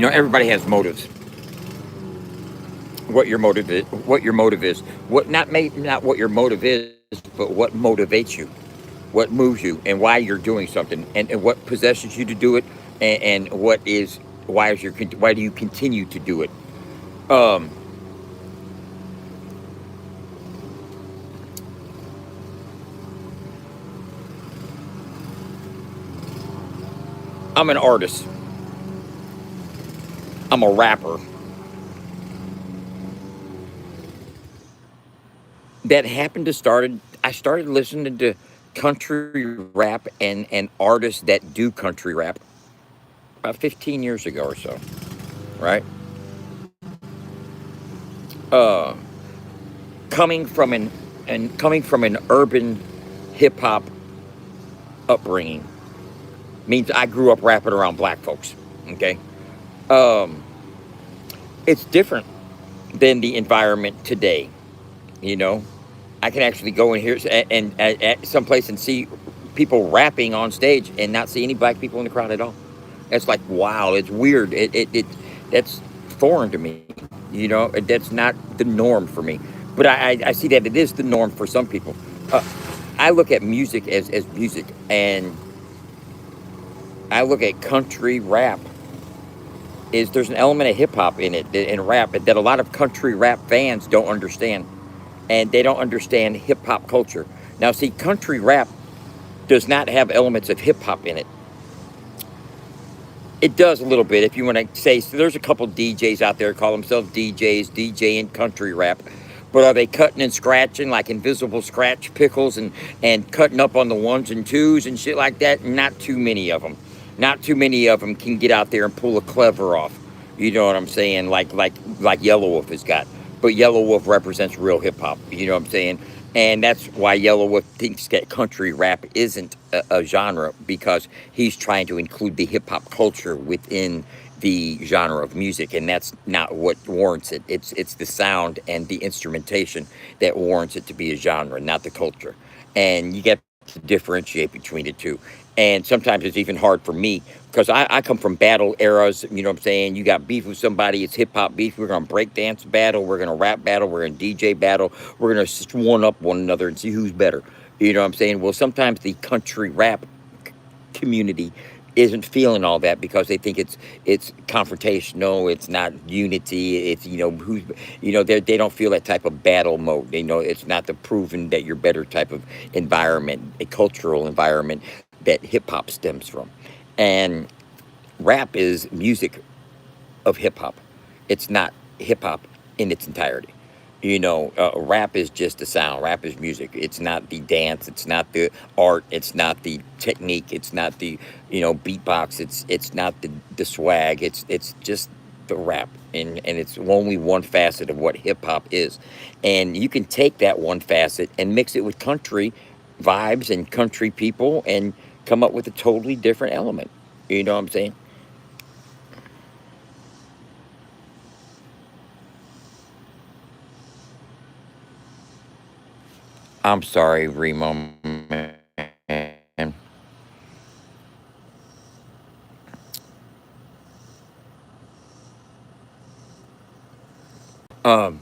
S2: everybody has motives. What your motive is, not what your motive is, but what motivates you, what moves you, and why you're doing something, and what possesses you to do it, and why do you continue to do it? I'm an artist. I'm a rapper that happened to started. I started listening to country rap and artists that do country rap about 15 years ago or so, right? Uh, coming from an urban hip hop upbringing means I grew up rapping around black folks. Okay, um, it's different than the environment today. You know, I can actually go in here at someplace and see people rapping on stage and not see any black people in the crowd at all. It's like wow, it's weird. It that's foreign to me. You know, that's not the norm for me. But I see that it is the norm for some people. Uh, I look at music as music, and I look at country rap is there's an element of hip hop in it in rap that a lot of country rap fans don't understand, and they don't understand hip hop culture. Now, see, country rap does not have elements of hip hop in it. It does a little bit. If you want to say, so there's a couple DJs out there call themselves DJs, DJing country rap, but are they cutting and scratching like Invisible Scratch Pickles and cutting up on the ones and twos and shit like that? Not too many of them. Not too many of them can get out there and pull a clever off. You know what I'm saying? Like Yellow Wolf has got. But Yellow Wolf represents real hip hop. You know what I'm saying? And that's why Yellow Wolf thinks that country rap isn't a genre, because he's trying to include the hip hop culture within the genre of music, and that's not what warrants it. It's the sound and the instrumentation that warrants it to be a genre, not the culture. And you get to differentiate between the two. And sometimes it's even hard for me because I come from battle eras. You know what I'm saying? You got beef with somebody, it's hip hop beef. We're gonna break dance battle, we're gonna rap battle, we're gonna DJ battle, we're gonna one up one another and see who's better. You know what I'm saying? Well, sometimes the country rap community isn't feeling all that because they think it's confrontational, it's not unity, it's who's they don't feel that type of battle mode. It's not the proven that you're better type of environment, a cultural environment that hip hop stems from. And rap is music of hip hop. It's not hip hop in its entirety. Rap is just the sound. Rap is music. It's not the dance. It's not the art. It's not the technique. It's not the beatbox. It's not the swag. It's just the rap, and it's only one facet of what hip hop is. And you can take that one facet and mix it with country vibes and country people and come up with a totally different element. You know what I'm saying? I'm sorry, Remo, man. Um,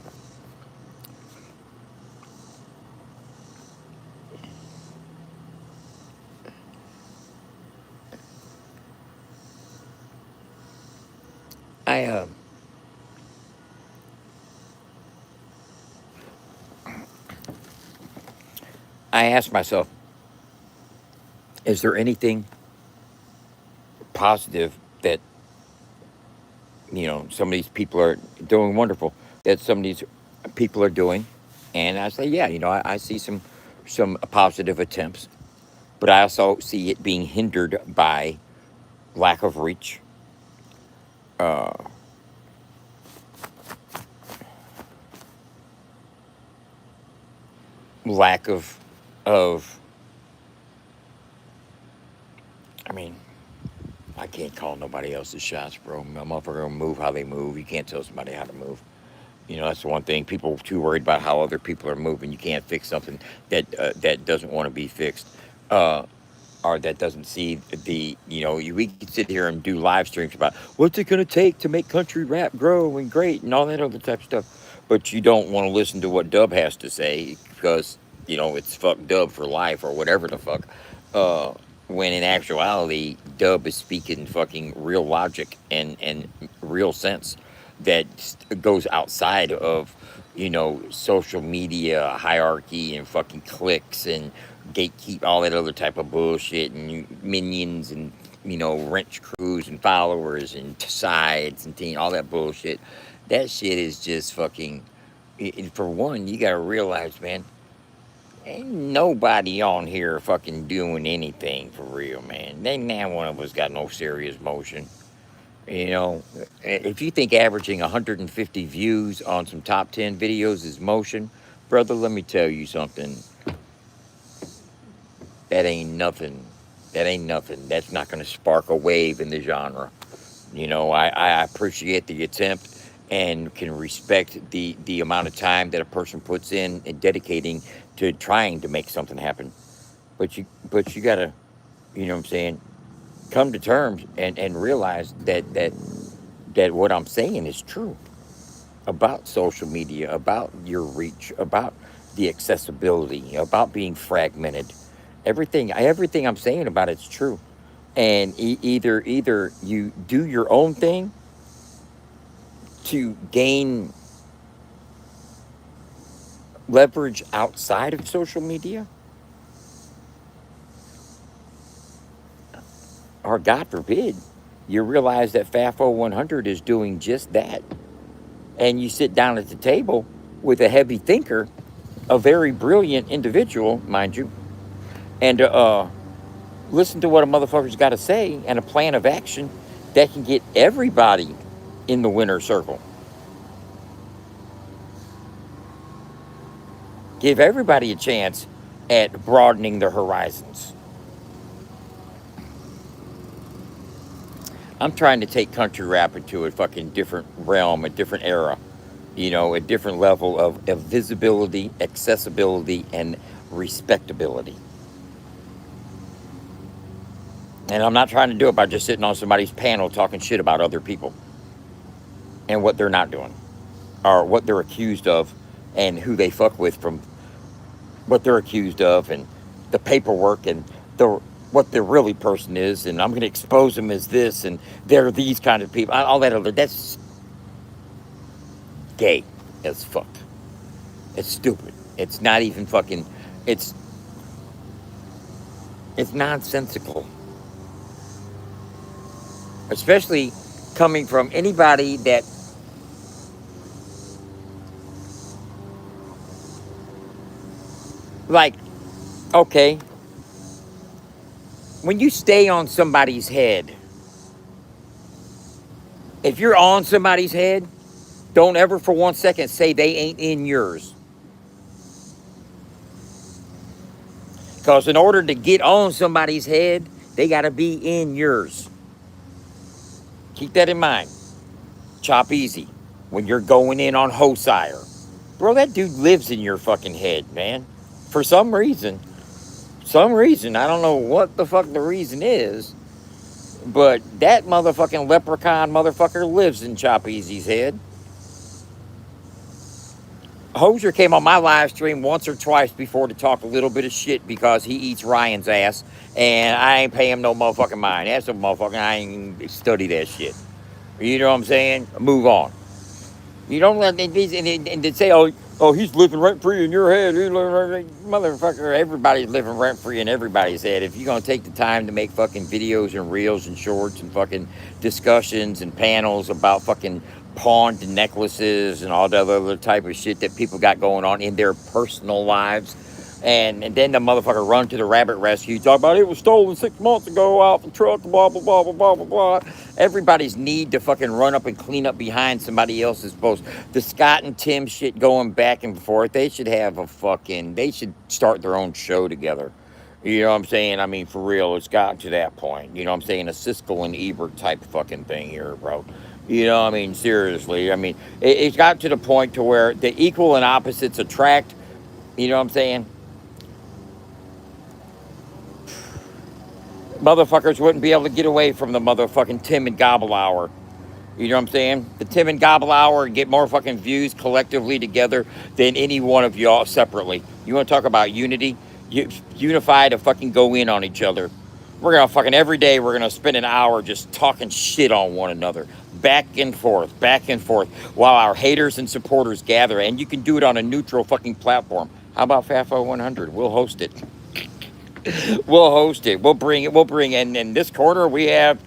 S2: I I asked myself, is there anything positive that some of these people are doing wonderful, that some of these people are doing? And I say, yeah, I see some positive attempts, but I also see it being hindered by lack of reach, uh, lack of I mean, I can't call nobody else's shots, bro. A motherfucker gonna move how they move. You can't tell somebody how to move. That's the one thing. People are too worried about how other people are moving. You can't fix something that doesn't want to be fixed, uh, or that doesn't see we can sit here and do live streams about what's it gonna take to make country rap grow and great and all that other type of stuff, but you don't want to listen to what Dub has to say because it's fuck Dub for life or whatever the fuck. Uh, when in actuality, Dub is speaking fucking real logic and real sense that goes outside of social media hierarchy and fucking clicks and gatekeep all that other type of bullshit and minions and wrench crews and followers and sides and all that bullshit. That shit is just fucking. For one, you gotta realize, man, ain't nobody on here fucking doing anything for real, man. They not one of us got no serious motion. If you think averaging 150 views on some top 10 videos is motion, brother, let me tell you something. That ain't nothing. That ain't nothing. That's not going to spark a wave in the genre. I appreciate the attempt and can respect the amount of time that a person puts in dedicating to trying to make something happen. But you gotta, you know what I'm saying, come to terms and realize that what I'm saying is true about social media, about your reach, about the accessibility, about being fragmented. Everything I'm saying about it's true. And either you do your own thing to gain leverage outside of social media, or God forbid, you realize that FAFO 100 is doing just that. And you sit down at the table with a heavy thinker, a very brilliant individual, mind you, and listen to what a motherfucker's got to say and a plan of action that can get everybody in the winner circle. Give everybody a chance at broadening their horizons. I'm trying to take country rap into a fucking different realm, a different era, a different level of visibility, accessibility, and respectability. And I'm not trying to do it by just sitting on somebody's panel talking shit about other people and what they're not doing or what they're accused of and who they fuck with from what they're accused of and the paperwork and what the really person is, and I'm going to expose them as this, and they're these kind of people, all that other, that's gay as fuck. It's stupid. It's not even fucking, it's nonsensical. Especially coming from anybody that okay, when you stay on somebody's head, if you're on somebody's head, don't ever for 1 second say they ain't in yours. Because in order to get on somebody's head, they got to be in yours. Keep that in mind. Chop easy. When you're going in on Hosier. Bro, that dude lives in your fucking head, man. For some reason, I don't know what the fuck the reason is, but that motherfucking leprechaun motherfucker lives in Chop Easy's head. Hosier came on my live stream once or twice before to talk a little bit of shit because he eats Ryan's ass, and I ain't pay him no motherfucking mind. That's a motherfucking, I ain't study that shit. You know what I'm saying? Move on. You don't let and they say, oh, he's living rent free in your head. Motherfucker, everybody's living rent free in everybody's head. If you're gonna take the time to make fucking videos and reels and shorts and fucking discussions and panels about fucking pawned necklaces and all that other type of shit that people got going on in their personal lives, and then the motherfucker run to the rabbit rescue, talk about it was stolen 6 months ago off the truck, blah blah blah blah blah blah blah. Everybody's need to fucking run up and clean up behind somebody else's post. The Scott and Tim shit going back and forth. They should have they should start their own show together. You know what I'm saying? I mean, for real, it's gotten to that point. You know what I'm saying? A Siskel and Ebert type fucking thing here, bro. You know what I mean? Seriously. I mean, it's got to the point to where the equal and opposites attract. You know what I'm saying? Motherfuckers wouldn't be able to get away from the motherfucking Tim and Gobble Hour. You know what I'm saying? The Tim and Gobble Hour get more fucking views collectively together than any one of y'all separately. You want to talk about unity? Unify to fucking go in on each other. We're going to fucking every day, we're going to spend an hour just talking shit on one another. Back and forth, while our haters and supporters gather. And you can do it on a neutral fucking platform. How about FAFO 100? We'll host it. We'll host it. We'll bring it. We'll bring. And in this corner we have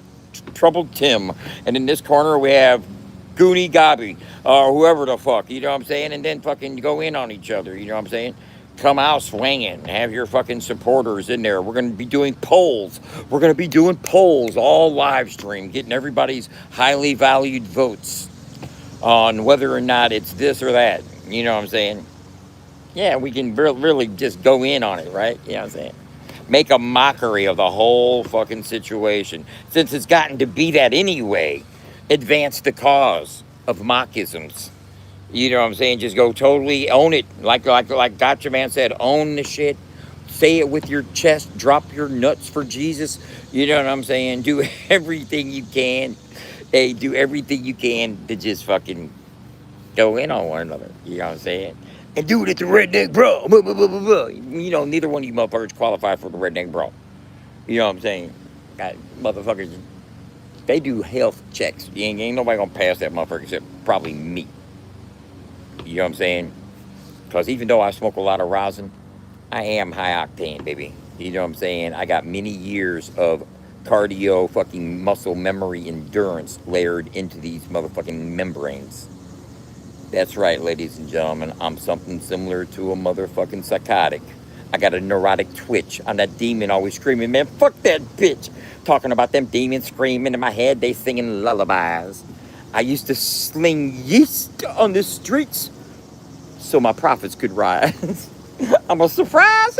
S2: Troubled Tim, and in this corner we have Goonie Gobby, or whoever the fuck. You know what I'm saying? And then fucking go in on each other. You know what I'm saying? Come out swinging. Have your fucking supporters in there. We're gonna be doing polls. We're gonna be doing polls all live stream, getting everybody's highly valued votes on whether or not it's this or that. You know what I'm saying? Yeah, we can really just go in on it, right? You know what I'm saying? Make a mockery of the whole fucking situation. Since it's gotten to be that anyway, advance the cause of mockisms. You know what I'm saying? Just go totally own it. Like Gotcha Man said, own the shit. Say it with your chest. Drop your nuts for Jesus. You know what I'm saying? Do everything you can. Hey, do everything you can to just fucking go in on one another. You know what I'm saying? And do it at the Redneck Brawl. You know, neither one of you motherfuckers qualify for the Redneck Brawl. You know what I'm saying? God, motherfuckers, they do health checks. Ain't nobody gonna pass that motherfucker except probably me. You know what I'm saying? Because even though I smoke a lot of rosin, I am high octane, baby. You know what I'm saying? I got many years of cardio, fucking muscle memory, endurance layered into these motherfucking membranes. That's right, ladies and gentlemen. I'm something similar to a motherfucking psychotic. I got a neurotic twitch. I'm that demon always screaming, man, fuck that bitch. Talking about them demons screaming in my head, they singing lullabies. I used to sling yeast on the streets so my profits could rise. I'm a surprise.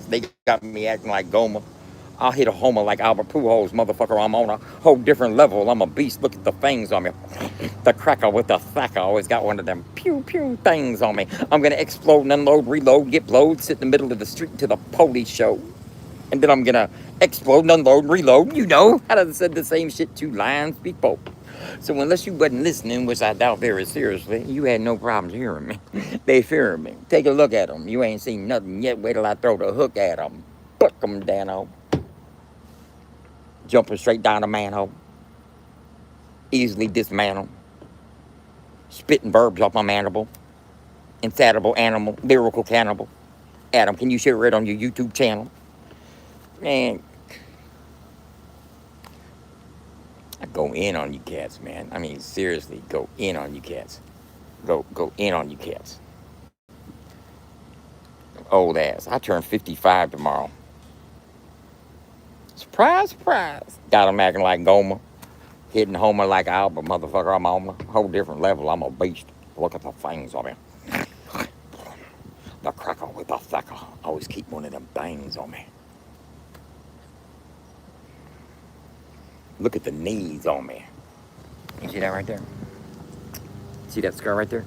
S2: They got me acting like Goma. I'll hit a homer like Albert Pujols, motherfucker. I'm on a whole different level. I'm a beast. Look at the fangs on me. The cracker with the thacker always got one of them pew pew things on me. I'm gonna explode and unload, reload, get blowed, sit in the middle of the street to the police show. And then I'm gonna explode and unload, reload. You know, I done said the same shit 2 lines before. So unless you wasn't listening, which I doubt very seriously, you had no problems hearing me. They fear me. Take a look at them. You ain't seen nothing yet. Wait till I throw the hook at them. Buck them down. Jumping straight down the manhole. Easily dismantled. Spitting verbs off my mandible. Insatiable animal. Lyrical cannibal. Adam, can you share it on your YouTube channel? Man. I go in on you cats, man. I mean, seriously, go in on you cats. Go in on you cats. Old ass. I turn 55 tomorrow. Surprise. Got him acting like Goma. Hitting Homer like Albert, motherfucker. I'm on a whole different level. I'm a beast. Look at the fangs on me. The cracker with the thacker. Always keep one of them bangs on me. Look at the knees on me. You see that right there? See that scar right there?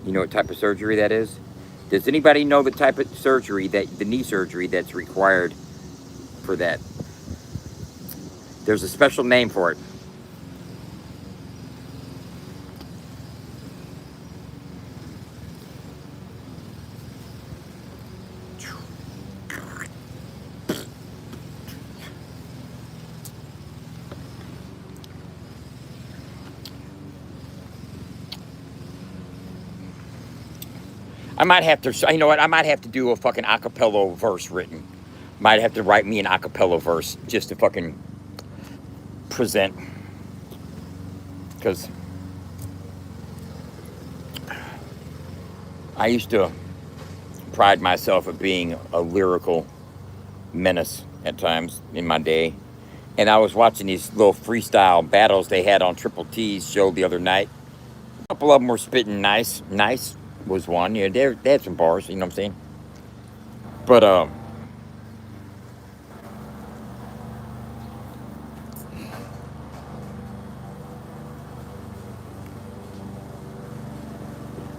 S2: You know what type of surgery that is? Does anybody know the type of surgery, the knee surgery that's required for that? There's a special name for it. I might have to, you know what? I might have to do a fucking acapella verse written. Might have to write me an acapella verse just to fucking present. Because I used to pride myself at being a lyrical menace at times in my day. And I was watching these little freestyle battles they had on Triple T's show the other night. A couple of them were spitting nice. Nice was one. Yeah, they had some bars, you know what I'm saying? But,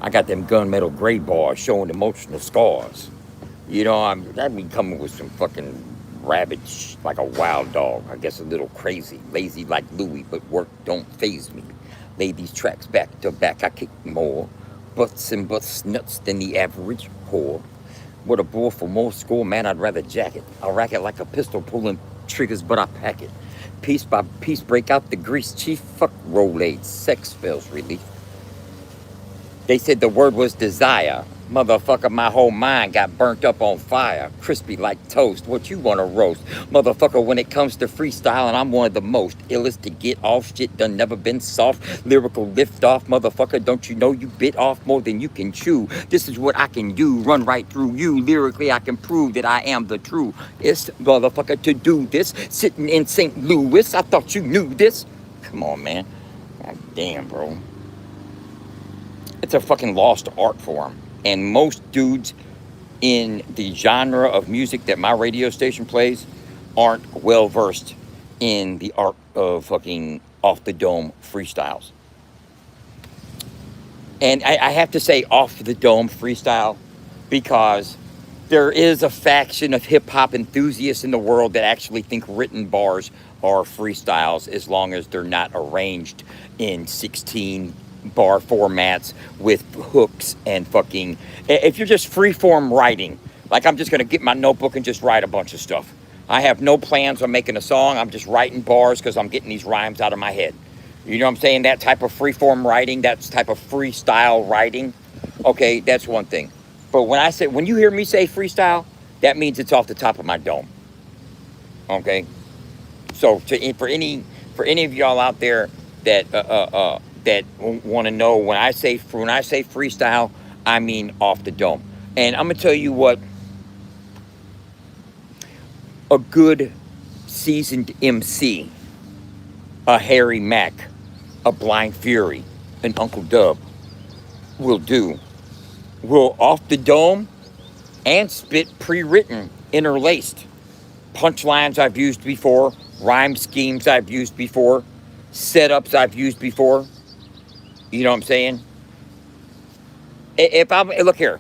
S2: I got them gunmetal gray bars showing emotional scars. You know, I'd be coming with some fucking rabid like a wild dog. I guess a little crazy, lazy like Louis, but work don't faze me. Lay these tracks back to back, I kick more butts and butts nuts than the average whore. What a bull for more score, man, I'd rather jack it. I'll rack it like a pistol pulling triggers, but I pack it. Piece by piece, break out the grease, chief, fuck Rolade, sex spells relief. They said the word was desire. Motherfucker, my whole mind got burnt up on fire. Crispy like toast. What you wanna roast? Motherfucker, when it comes to freestyling, I'm one of the most illest to get off shit done never been soft. Lyrical lift off, motherfucker. Don't you know you bit off more than you can chew? This is what I can do. Run right through you. Lyrically, I can prove that I am the truest motherfucker to do this. Sitting in St. Louis. I thought you knew this. Come on, man. God damn, bro. It's a fucking lost art form. And most dudes in the genre of music that my radio station plays aren't well versed in the art of fucking off the dome freestyles. And I have to say off the dome freestyle because there is a faction of hip hop enthusiasts in the world that actually think written bars are freestyles as long as they're not arranged in 16 bar formats with hooks and fucking, if you're just freeform writing, like I'm just gonna get my notebook and just write a bunch of stuff. I have no plans on making a song. I'm just writing bars because I'm getting these rhymes out of my head. You know what I'm saying? That type of freeform writing, that type of freestyle writing. Okay, that's one thing. But when you hear me say freestyle, that means it's off the top of my dome. Okay. So for any of y'all out there that that want to know when I say freestyle, I mean off the dome. And I'm gonna tell you what a good seasoned MC, a Harry Mack, a Blind Fury, an Uncle Dub will do. Will off the dome and spit pre-written, interlaced. Punchlines I've used before, rhyme schemes I've used before, setups I've used before. You know what I'm saying? Look here,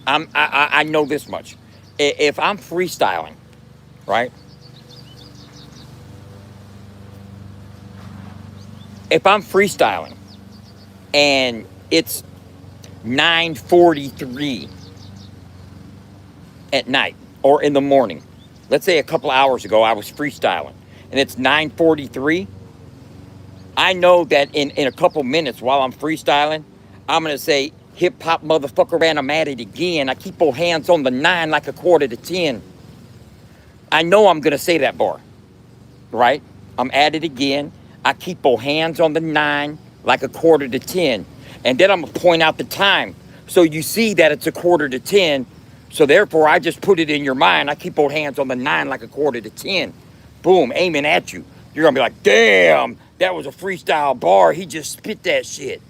S2: I know this much. If I'm freestyling, right? If I'm freestyling and it's 9:43 at night or in the morning, let's say a couple hours ago I was freestyling and it's 9:43, I know that in a couple minutes while I'm freestyling, I'm gonna say, hip hop motherfucker, and I'm at it again. I keep both hands on the 9 like a quarter to 10. I know I'm gonna say that bar, right? I'm at it again. I keep both hands on the 9 like a quarter to 10. And then I'm gonna point out the time. So you see that it's a quarter to 10. So therefore I just put it in your mind. I keep both hands on the 9 like a quarter to 10. Boom, aiming at you. You're gonna be like, damn, that was a freestyle bar. He just spit that shit.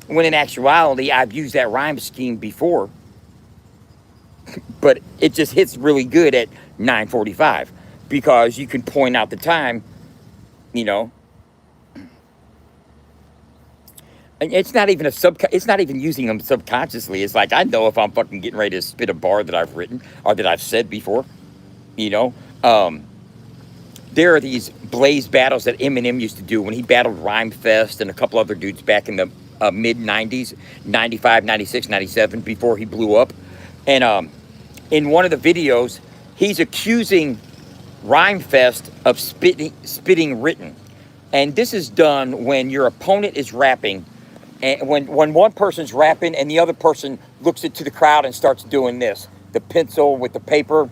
S2: When in actuality, I've used that rhyme scheme before. But it just hits really good at 9:45 because you can point out the time, you know. And it's not even it's not even using them subconsciously. It's like I know if I'm fucking getting ready to spit a bar that I've written or that I've said before, you know. There are these blaze battles that Eminem used to do when he battled Rhyme Fest and a couple other dudes back in the mid-90s, 95, 96, 97, before he blew up. And in one of the videos, he's accusing Rhyme Fest of spitting written. And this is done when your opponent is rapping, and when one person's rapping and the other person looks into the crowd and starts doing this, the pencil with the paper,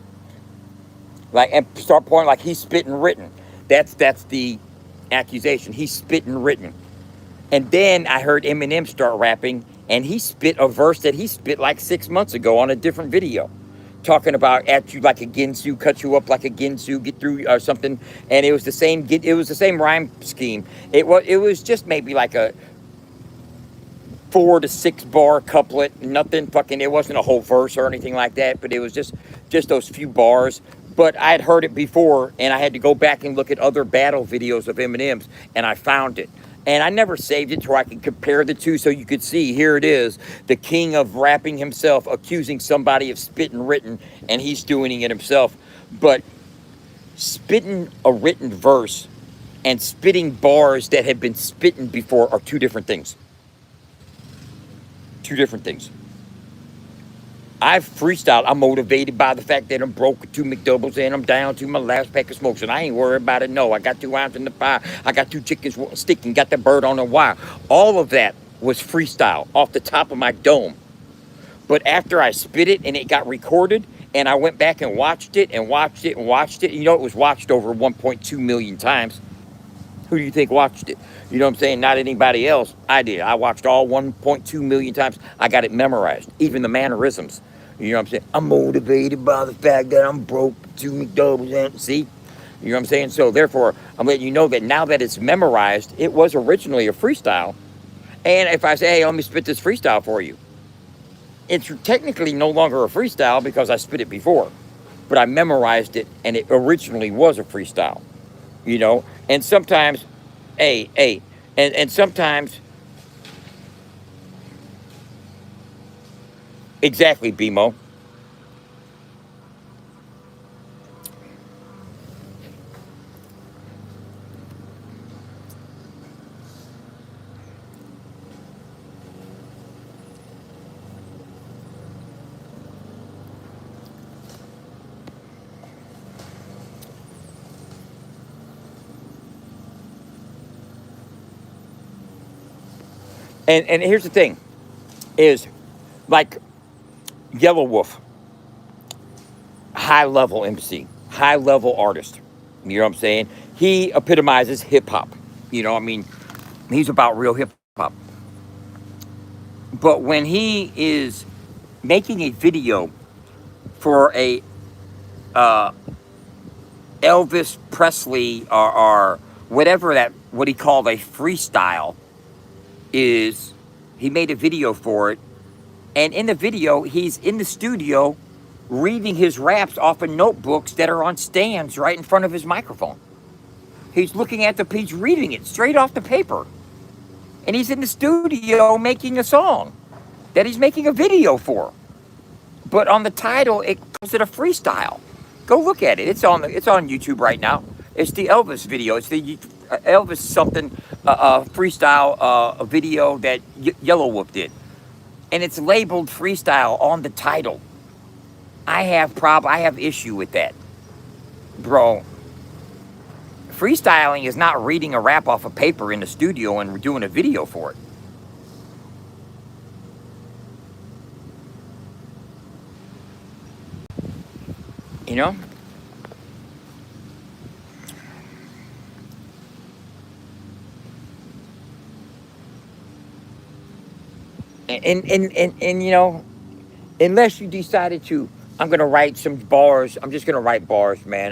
S2: like, and start pointing like he's spitting written. That's the accusation. He's spitting written. And then I heard Eminem start rapping, and he spit a verse that he spit like 6 months ago on a different video, talking about at you like a Ginsu, cut you up like a Ginsu, get through or something. And it was the same. It was the same rhyme scheme. It was just maybe like a 4 to 6 bar couplet. Nothing fucking. It wasn't a whole verse or anything like that. But it was just those few bars. But I had heard it before, and I had to go back and look at other battle videos of Eminem's, and I found it. And I never saved it to where I could compare the two so you could see, here it is, the king of rapping himself accusing somebody of spitting written, and he's doing it himself. But spitting a written verse and spitting bars that have been spitting before are two different things. Two different things. I've freestyled. I'm motivated by the fact that I'm broke 2 McDoubles and I'm down to my last pack of smokes. And I ain't worried about it, no. I got 2 irons in the fire. I got 2 chickens sticking, got the bird on the wire. All of that was freestyle off the top of my dome. But after I spit it and it got recorded, and I went back and watched it and watched it and watched it, you know, it was watched over 1.2 million times. Who do you think watched it? You know what I'm saying? Not anybody else. I did. I watched all 1.2 million times. I got it memorized, even the mannerisms. You know what I'm saying? I'm motivated by the fact that I'm broke, 2 McDoubles, and see? You know what I'm saying? So therefore, I'm letting you know that now that it's memorized, it was originally a freestyle. And if I say, hey, let me spit this freestyle for you, it's technically no longer a freestyle because I spit it before. But I memorized it, and it originally was a freestyle. You know? And sometimes, and sometimes, exactly, BMO. And here's the thing, is like Yellow Wolf, high level MC, high level artist. You know what I'm saying? He epitomizes hip hop. You know, I mean, he's about real hip hop. But when he is making a video for a Elvis Presley or whatever that, what he called a freestyle is, he made a video for it. And in the video, he's in the studio reading his raps off of notebooks that are on stands right in front of his microphone. He's looking at he's reading it straight off the paper. And he's in the studio making a song that he's making a video for. But on the title, it calls it a freestyle. Go look at it. It's on YouTube right now. It's the Elvis video. It's the Elvis something freestyle video that Yellow Wolf did. And it's labeled freestyle on the title. I have issue with that. Bro, freestyling is not reading a rap off of paper in the studio and doing a video for it. You know? And you know, unless you decided to, I'm gonna write some bars. I'm just gonna write bars, man.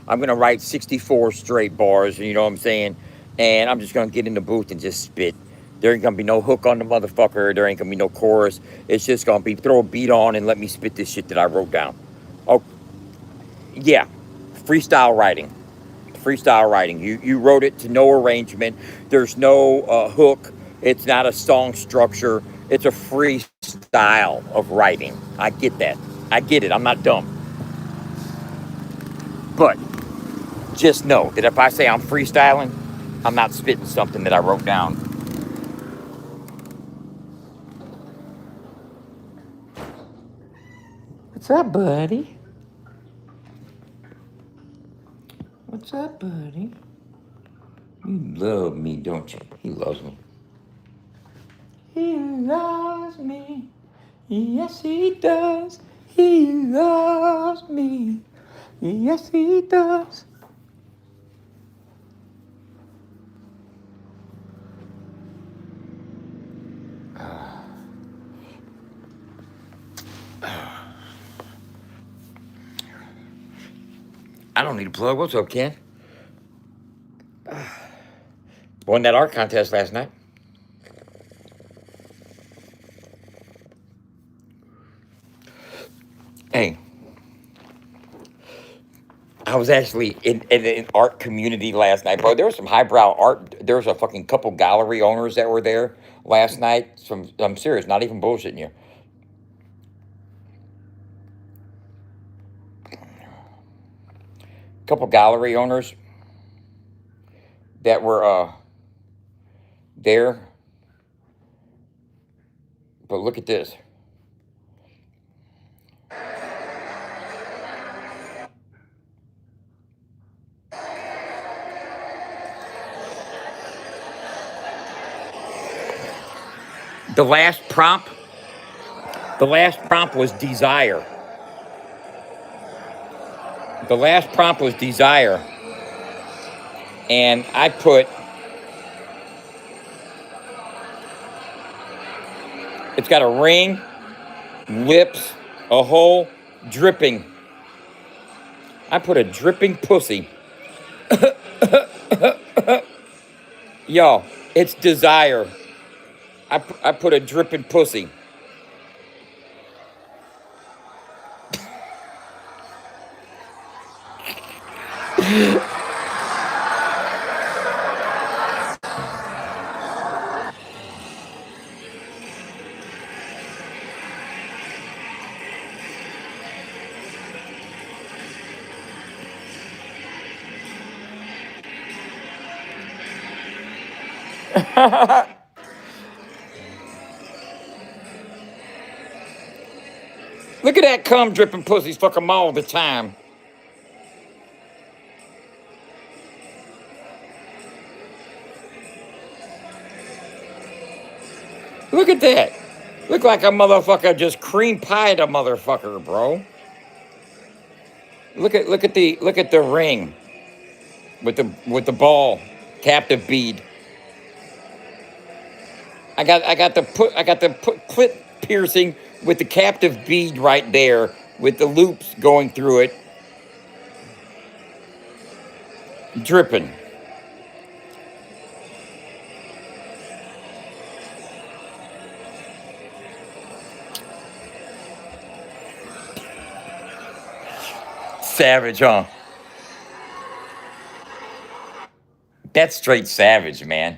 S2: I'm gonna write 64 straight bars. You know what I'm saying? And I'm just gonna get in the booth and just spit. There ain't gonna be no hook on the motherfucker. There ain't gonna be no chorus. It's just gonna be throw a beat on and let me spit this shit that I wrote down. Oh, yeah, freestyle writing. Freestyle writing. You wrote it to no arrangement. There's no hook. It's not a song structure. It's a freestyle of writing. I get that. I get it. I'm not dumb. But just know that if I say I'm freestyling, I'm not spitting something that I wrote down. What's up, buddy? What's up, buddy? You love me, don't you? He loves me. He loves me. Yes, he does. He loves me. Yes, he does. I don't need a plug. What's up, Ken? Won that art contest last night. Hey, I was actually in an art community last night, bro. There was some highbrow art. There was a fucking couple gallery owners that were there last night. I'm serious, not even bullshitting you. Couple gallery owners that were there. But look at this. The last prompt The last prompt was desire. The last prompt was desire. And I put, it's got a ring, lips, a hole, dripping. I put a dripping pussy. Yo, it's desire. I put a dripping pussy. Look at that cum dripping pussies fuck 'em all the time. Look at that. Look like a motherfucker just cream pied a motherfucker, bro. Look at the ring with the ball, captive bead. I got the clit piercing with the captive bead right there with the loops going through it, dripping. Savage, huh? That's straight savage, man.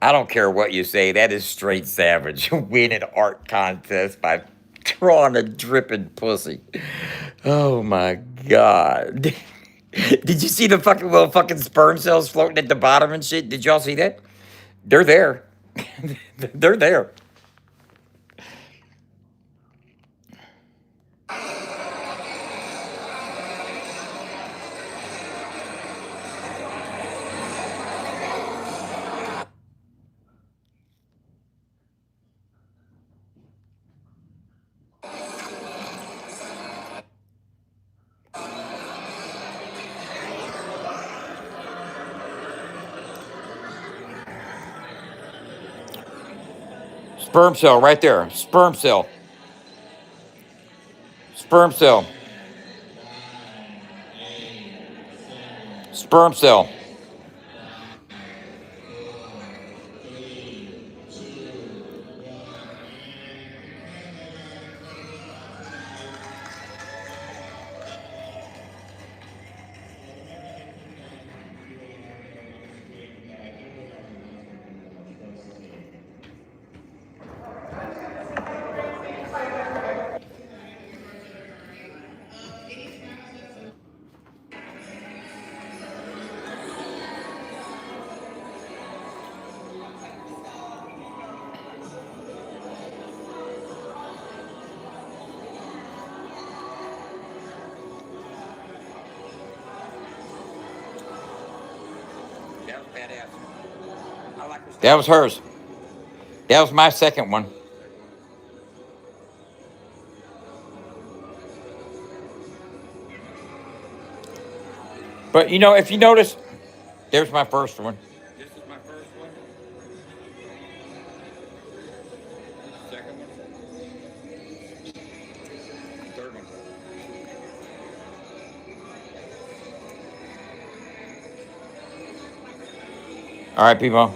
S2: I don't care what you say. That is straight savage. Win an art contest by drawing a dripping pussy. Oh my God. Did you see the fucking little fucking sperm cells floating at the bottom and shit? Did y'all see that? They're there. They're there. Sperm cell right there. Sperm cell. Sperm cell. Sperm cell. That was hers. That was my second one. But you know, if you notice, there's my first one. This is my first one. Second one. Third one. All right, people.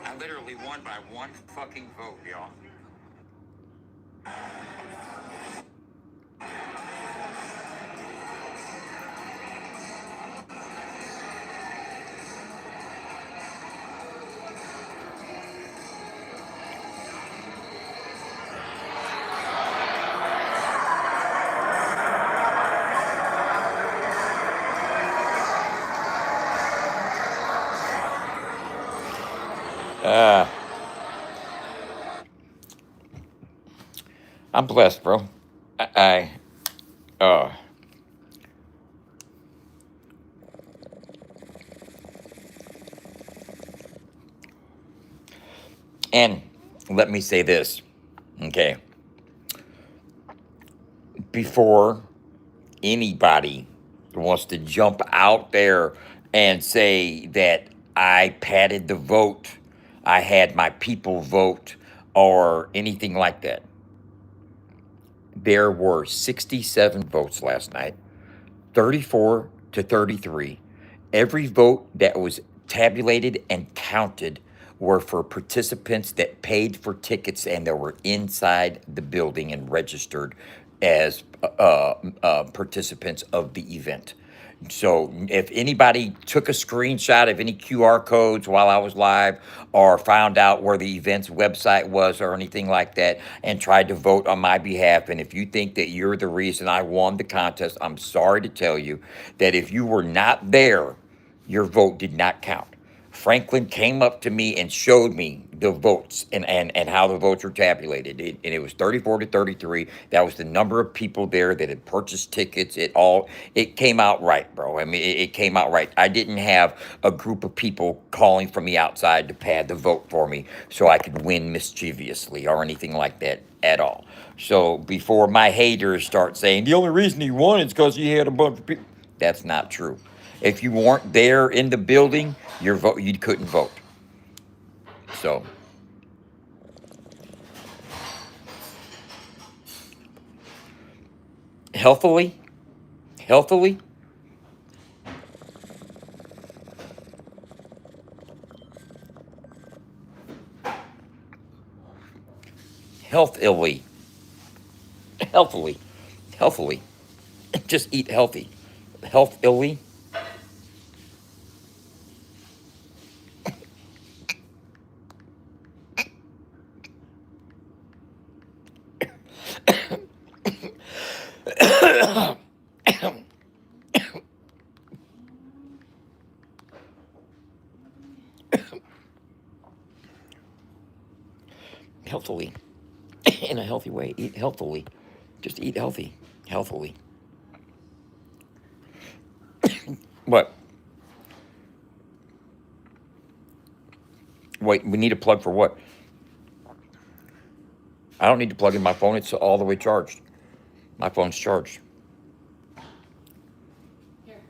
S2: I literally won by one fucking vote, y'all. I'm blessed, bro. Uh, and let me say this, okay? Before anybody wants to jump out there and say that I padded the vote, I had my people vote, or anything like that, there were 67 votes last night, 34 to 33. Every vote that was tabulated and counted were for participants that paid for tickets and that were inside the building and registered as participants of the event. So if anybody took a screenshot of any QR codes while I was live or found out where the event's website was or anything like that and tried to vote on my behalf, and if you think that you're the reason I won the contest, I'm sorry to tell you that if you were not there, your vote did not count. Franklin came up to me and showed me the votes and how the votes were tabulated. And it was 34 to 33. That was the number of people there that had purchased tickets. It came out right, bro. I mean, it came out right. I didn't have a group of people calling from the outside to pad the vote for me so I could win mischievously or anything like that at all. So before my haters start saying, the only reason he won is because he had a bunch of people. That's not true. If you weren't there in the building, you couldn't vote. So, healthily, healthily, healthily, healthily, just eat healthy, healthily. Healthily, in a healthy way. Eat healthily. Just eat healthy, healthily. What? Wait, we need a plug for what? I don't need to plug in my phone. It's all the way charged. My phone's charged.
S1: Here.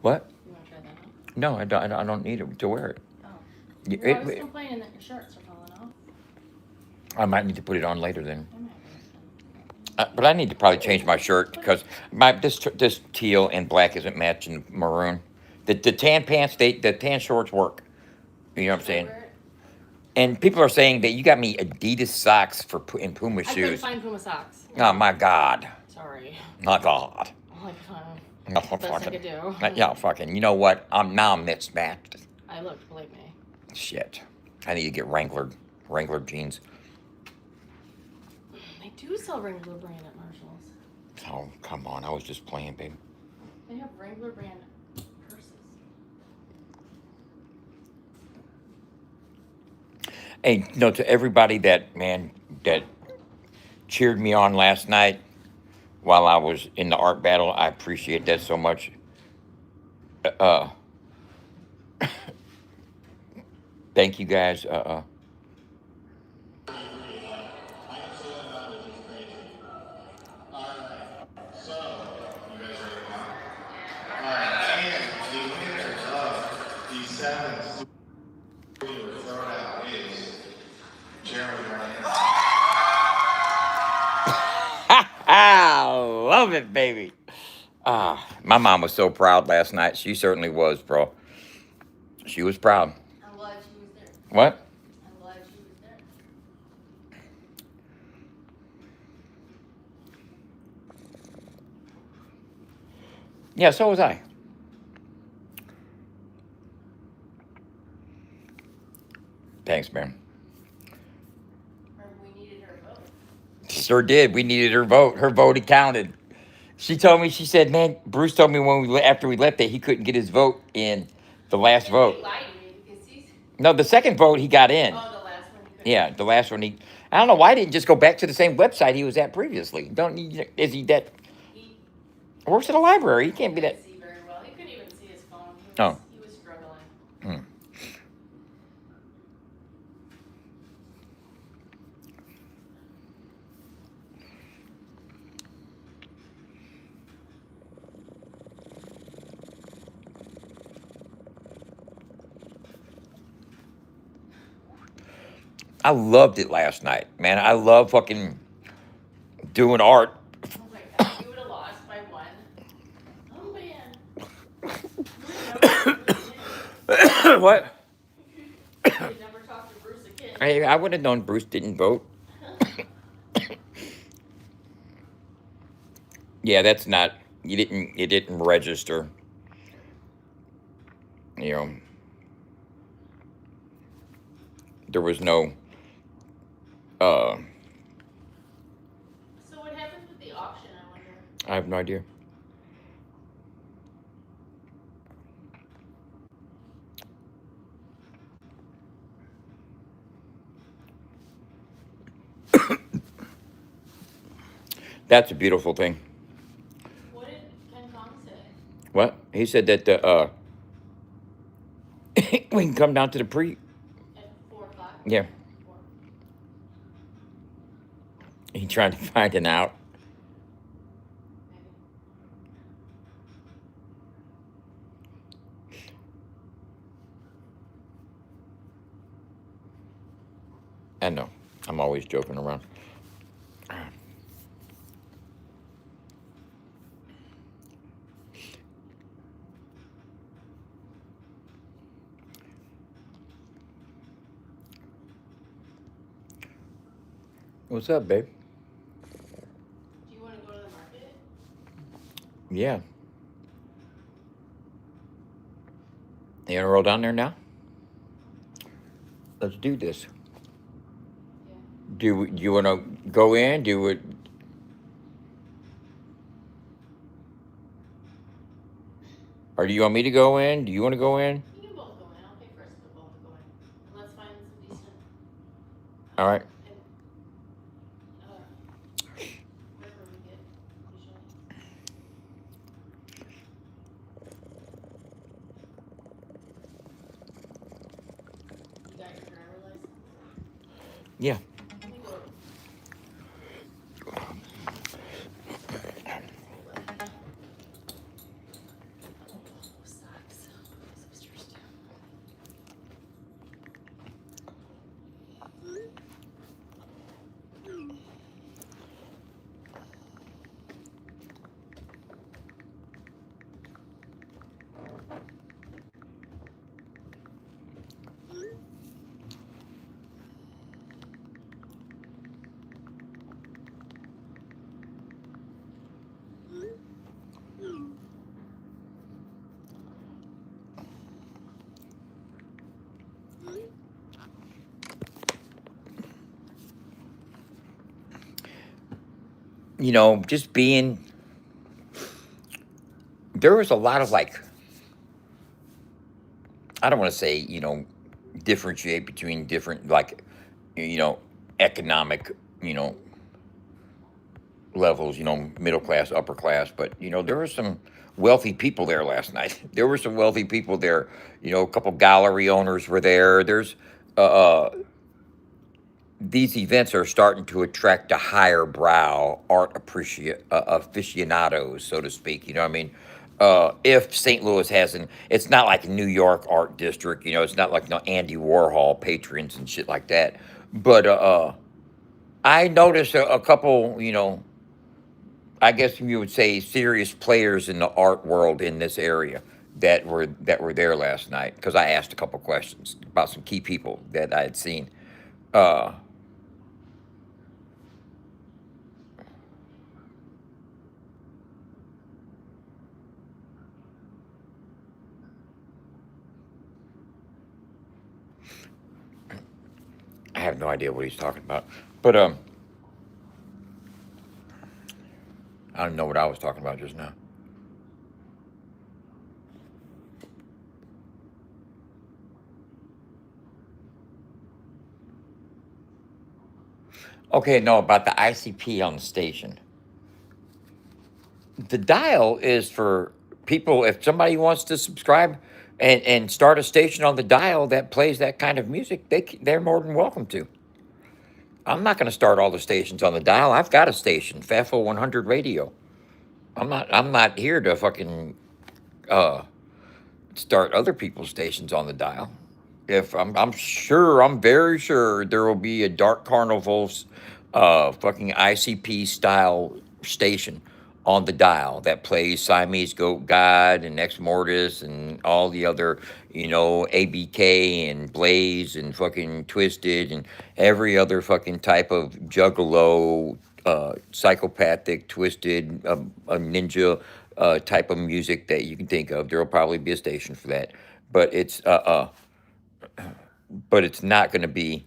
S2: What?
S1: You want to try that on?
S2: No, I don't need it to wear it.
S1: Oh.
S2: You-
S1: You're always
S2: it-
S1: complaining that your shirts are falling off.
S2: I might need to put it on later then.
S1: I might be.
S2: But I need to probably change my shirt because this teal and black isn't matching maroon. The tan pants, the tan shorts work. You know what I'm saying?
S1: Wear it.
S2: And people are saying that you got me Adidas socks and Puma
S1: I couldn't
S2: shoes.
S1: find Puma socks.
S2: Oh my God,
S1: Sorry.
S2: my God.
S1: I'm like,
S2: No,
S1: best I
S2: fucking,
S1: could do.
S2: yeah, fucking. You know what? I'm mismatched.
S1: I looked, believe me.
S2: Shit. I need to get Wrangler jeans.
S1: They do sell Wrangler brand at Marshall's.
S2: Oh, come on. I was just playing, babe.
S1: They have Wrangler brand purses.
S2: Hey, no, to everybody that cheered me on last night while I was in the art battle, I appreciate that so much. Thank you guys. I love it, baby. My mom was so proud last night. She certainly was, bro. She was proud.
S1: I'm glad she was there.
S2: What?
S1: I'm glad she was there.
S2: Yeah, so was I. Thanks, man.
S1: We needed her vote.
S2: Sure did. We needed her vote. Her vote had counted. She told me, she said, man, Bruce told me after we left that he couldn't get his vote in the last vote.
S1: He lied to me because he's.
S2: No, the second vote he got in.
S1: Oh, the last one he
S2: Yeah, the last one I don't know why he didn't just go back to the same website he was at previously. Is he that
S1: He
S2: works at a library? He can't be that.
S1: couldn't see very well. He couldn't even see his phone.
S2: Oh.
S1: He was struggling.
S2: Hmm. I loved it last night, man. I love fucking doing art.
S1: Oh my god, you would have lost by one. Oh man.
S2: What?
S1: You never talked to Bruce again.
S2: I would have known Bruce didn't vote. Yeah, that's not. It didn't register. You know, there was no.
S1: So what happened with the auction, I wonder?
S2: I have no idea. That's a beautiful thing.
S1: What did Ken Kong say?
S2: What? He said that we can come down to the pre.
S1: At 4 o'clock?
S2: Yeah.
S1: 4.
S2: He tried to find an out.
S1: Maybe.
S2: I know. I'm always joking around. What's up, babe?
S1: Do you want to go to the market?
S2: Yeah. You gonna roll down there now? Let's do this.
S1: Yeah.
S2: Do you want to go in? Do it. Or do you want me to go in? Do you want to go in?
S1: You can both go in. I'll pay for us to both go in. And let's find some decent.
S2: All right.
S1: And, whatever we get, usually. You got your driver license?
S2: Yeah.
S1: Let me go. Oh, sucks. So stressed out.
S2: You know, just being. There was a lot of like. I don't want to say, differentiate between different, like, economic, levels, middle class, upper class. But, there were some wealthy people there last night. There were some wealthy people there. A couple gallery owners were there. These events are starting to attract a higher brow art aficionados, so to speak. You know what I mean? If St. Louis hasn't, it's not like New York art district. It's not like Andy Warhol patrons and shit like that. But I noticed a couple, I guess you would say serious players in the art world in this area that were there last night, because I asked a couple questions about some key people that I had seen. I have no idea what he's talking about, but I don't know what I was talking about just now. Okay, no, about the ICP on the station. The dial is for people, if somebody wants to subscribe and start a station on the dial that plays that kind of music, they're more than welcome to. I'm not going to start all the stations on the dial. I've got a station, FAFO 100 Radio. I'm not here to fucking uh, start other people's stations on the dial. If I'm very sure there will be a Dark Carnival's fucking ICP style station on the dial that plays Siamese Goat God and Ex Mortis and all the other, ABK and Blaze and fucking Twisted and every other fucking type of juggalo, psychopathic, twisted, a ninja type of music that you can think of. There will probably be a station for that, but it's not going to be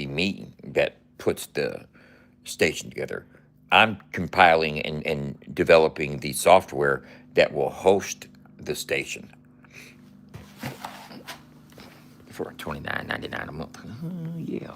S2: me that puts the station together. I'm compiling and developing the software that will host the station for $29.99 a month. Yeah.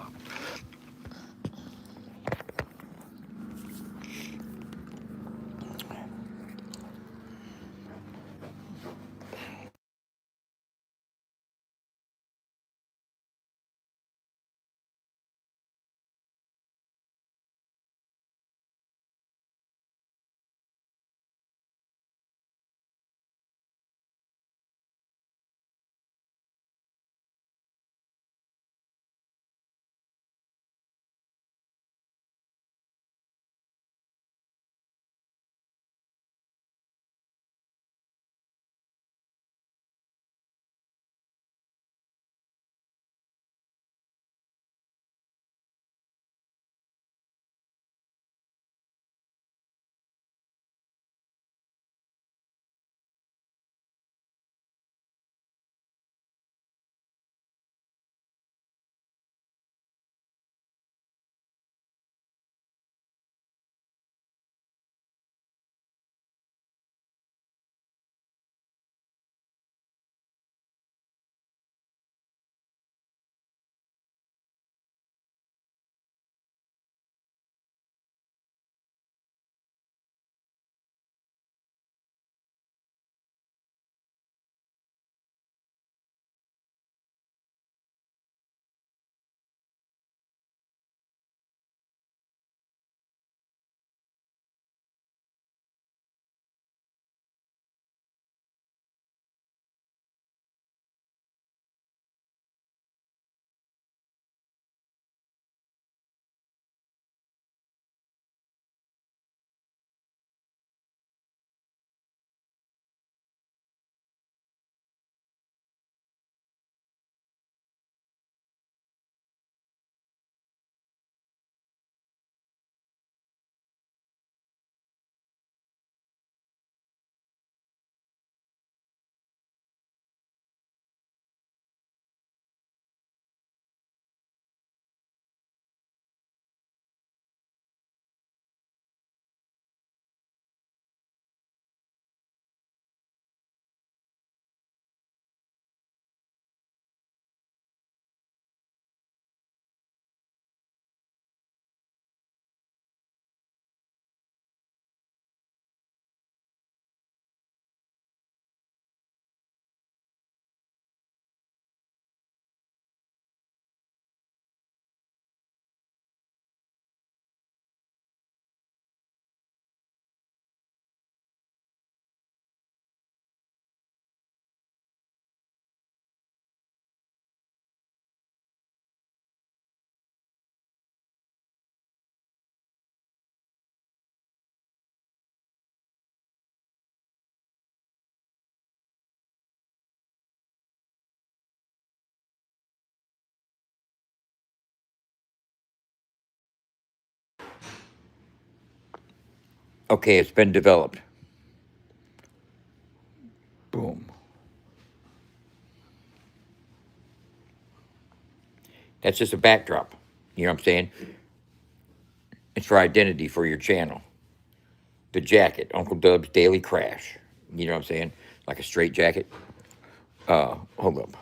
S2: Okay, it's been developed. Boom. That's just a backdrop. You know what I'm saying? It's for identity for your channel. The jacket, Uncle Dub's Daily Crash. You know what I'm saying? Like a straight jacket. Hold up.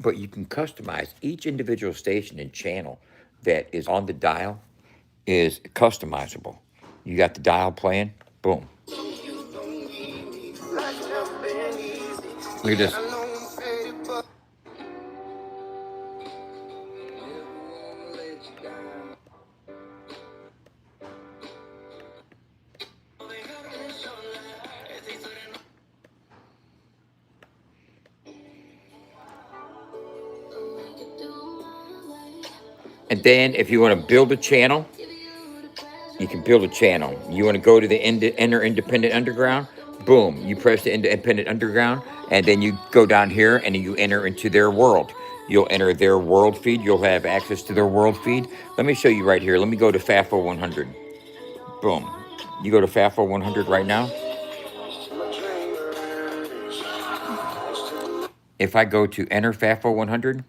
S2: but you can customize each individual station and channel that is on the dial is customizable. You got the dial playing, boom. Look at this. And then if you want to build a channel, you can build a channel. You want to go to the enter independent underground, boom. You press the independent underground, and then you go down here and you enter into their world. You'll enter their world feed. You'll have access to their world feed. Let me show you right here. Let me go to FAFO 100. Boom. You go to FAFO 100 right now. If I go to enter FAFO 100,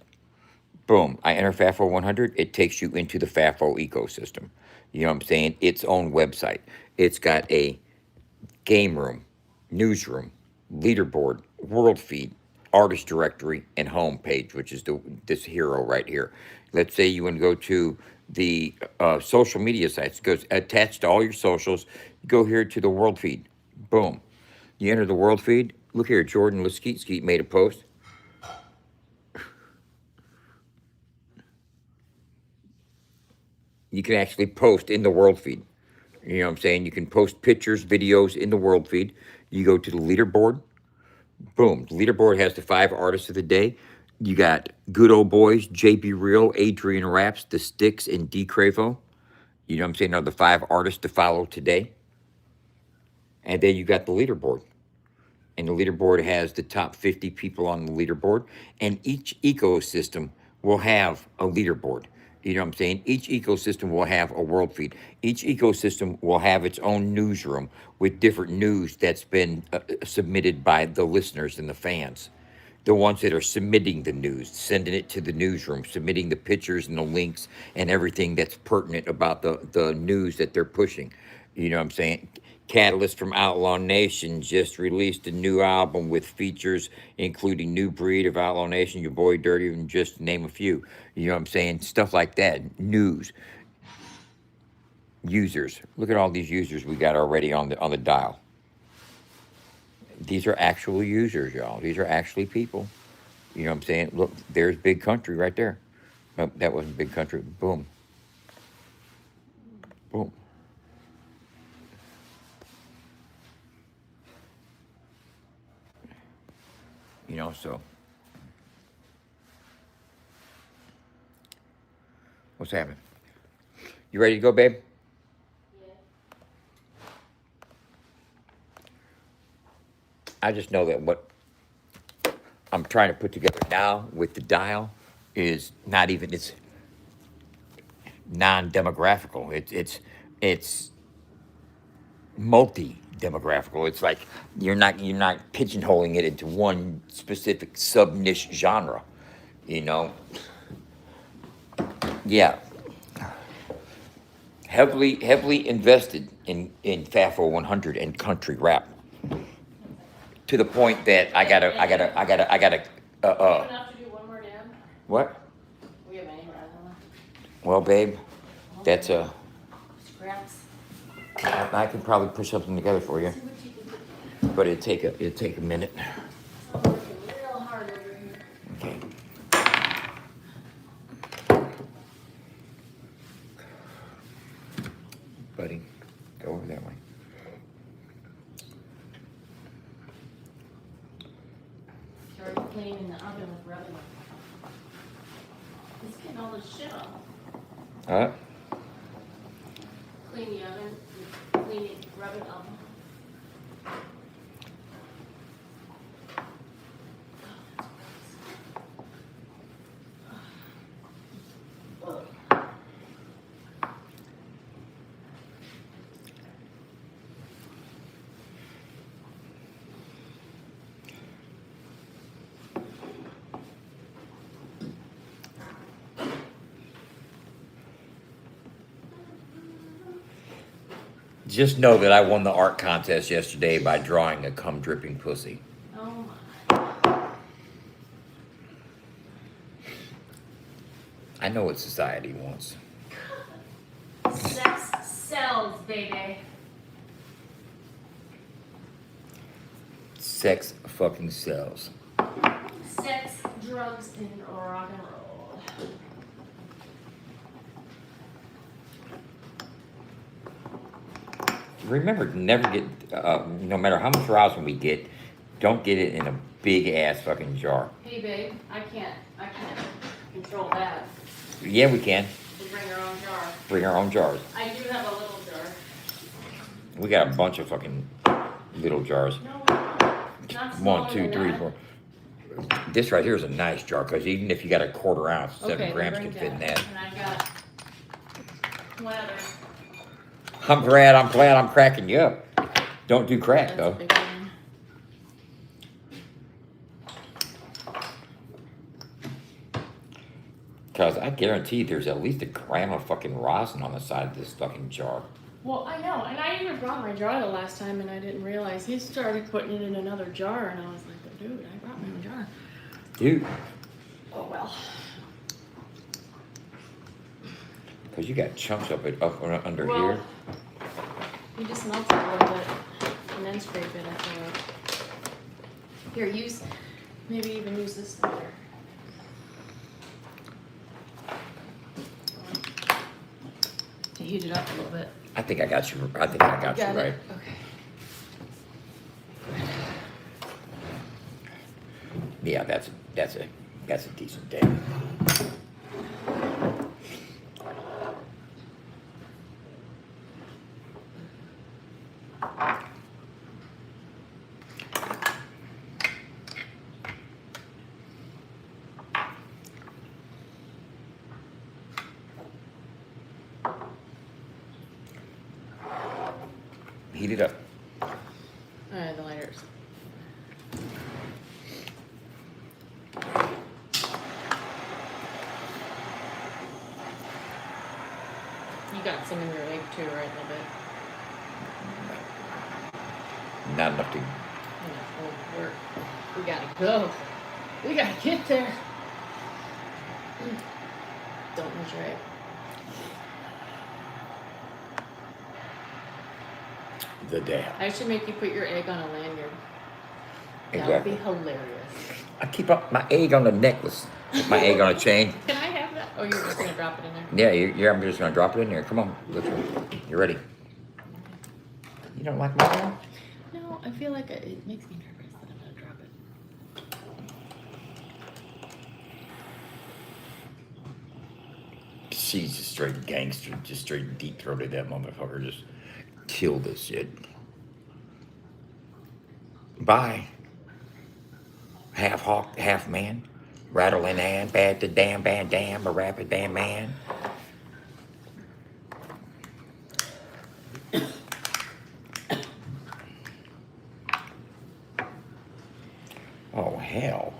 S2: boom, I enter FAFO 100, it takes you into the FAFO ecosystem. You know what I'm saying? Its own website. It's got a game room, newsroom, leaderboard, world feed, artist directory, and home page, which is this hero right here. Let's say you want to go to the social media sites. It goes attached to all your socials. Go here to the world feed. Boom. You enter the world feed. Look here, Jordan Laskeet made a post. You can actually post in the world feed. You know what I'm saying? You can post pictures, videos in the world feed. You go to the leaderboard. Boom. The leaderboard has the 5 artists of the day. You got Good Old Boys, JB Real, Adrian Raps, The Sticks, and D Cravo. You know what I'm saying? Are the 5 artists to follow today. And then you got the leaderboard. And the leaderboard has the top 50 people on the leaderboard. And each ecosystem will have a leaderboard. You know what I'm saying? Each ecosystem will have a world feed. Each ecosystem will have its own newsroom with different news that's been submitted by the listeners and the fans. The ones that are submitting the news, sending it to the newsroom, submitting the pictures and the links and everything that's pertinent about the news that they're pushing. You know what I'm saying? Catalyst from Outlaw Nation just released a new album with features including New Breed of Outlaw Nation, Your Boy Dirty, and just to name a few. You know what I'm saying? Stuff like that. News. Users. Look at all these users we got already on the dial. These are actual users, y'all. These are actually people. You know what I'm saying? Look, there's Big Country right there. Nope, that wasn't Big Country. Boom. Boom. You know, so what's happening? You ready to go, babe? Yeah. I just know that what I'm trying to put together now with the dial is not even, it's non-demographical. It's multi-demographical. It's like you're not pigeonholing it into one specific sub-niche genre, you know. Yeah, heavily invested in FAFO 100 and country rap to the point that I gotta
S1: Enough to do one more down?
S2: what?
S1: We have any rather
S2: Well, babe, that's a
S1: scraps.
S2: I could probably put something together for you, but it'd take a minute.
S1: I'm working real hard over here.
S2: Okay. Buddy, go over that way.
S1: Started cleaning the oven with rubbing. It's getting all this shit off.
S2: Huh?
S1: Clean the oven, clean it, rub it off.
S2: Just know that I won the art contest yesterday by drawing a cum dripping pussy.
S1: Oh my.
S2: I know what society wants.
S1: Sex sells, baby.
S2: Sex fucking sells.
S1: Sex, drugs, and rock and roll.
S2: Remember, never get, no matter how much rosin we get, don't get it in a big ass fucking jar.
S1: Hey, babe, I can't control that.
S2: Yeah, we can.
S1: We bring our own jar.
S2: Bring our own jars.
S1: I do have a little jar.
S2: We got a bunch of fucking little jars.
S1: No, not smaller
S2: 1, 2,
S1: than
S2: 3,
S1: that.
S2: 4. This right here is a nice jar because even if you got a 1/4 ounce, 7
S1: Okay,
S2: grams
S1: bring
S2: can fit in that.
S1: And I got one other.
S2: I'm glad I'm cracking you up. Don't do crack
S1: That's a
S2: though.
S1: big one.
S2: Because I guarantee there's at least a gram of fucking rosin on the side of this fucking jar.
S1: Well, I know, and I even brought my jar the last time, and I didn't realize he started putting it in another jar, and I was like, oh, dude, I brought my own jar.
S2: Dude,
S1: Oh well.
S2: because you got chunks of it up under
S1: Well,
S2: here.
S1: you just melt it a little bit, and then scrape it. I feel like. Here, maybe even use this later. To heat it up a little bit.
S2: I think I got you. I think I got you
S1: Got
S2: right.
S1: it? Okay.
S2: Yeah, that's a decent day. Heat it up.
S1: Alright, the lighters. You got some in your egg too, right? A little bit.
S2: Not enough to.
S1: We gotta go. We gotta get there. Don't lose your egg.
S2: The dab.
S1: I should make you put your egg on a lanyard. That
S2: Exactly.
S1: would be hilarious.
S2: I keep up my egg on the necklace. Put my egg on a chain.
S1: Can I have that? Oh, you're just gonna drop it in there?
S2: Yeah, I'm just gonna drop it in there. Come on, let's go. You ready? You don't like my job?
S1: No, I feel like it makes me nervous that I'm gonna drop it.
S2: She's just straight gangster, just straight deep throated that motherfucker. Just kill this shit. Bye. Half hawk, half man. Rattling and bad to damn, bad damn, a rapid damn man. Oh, hell.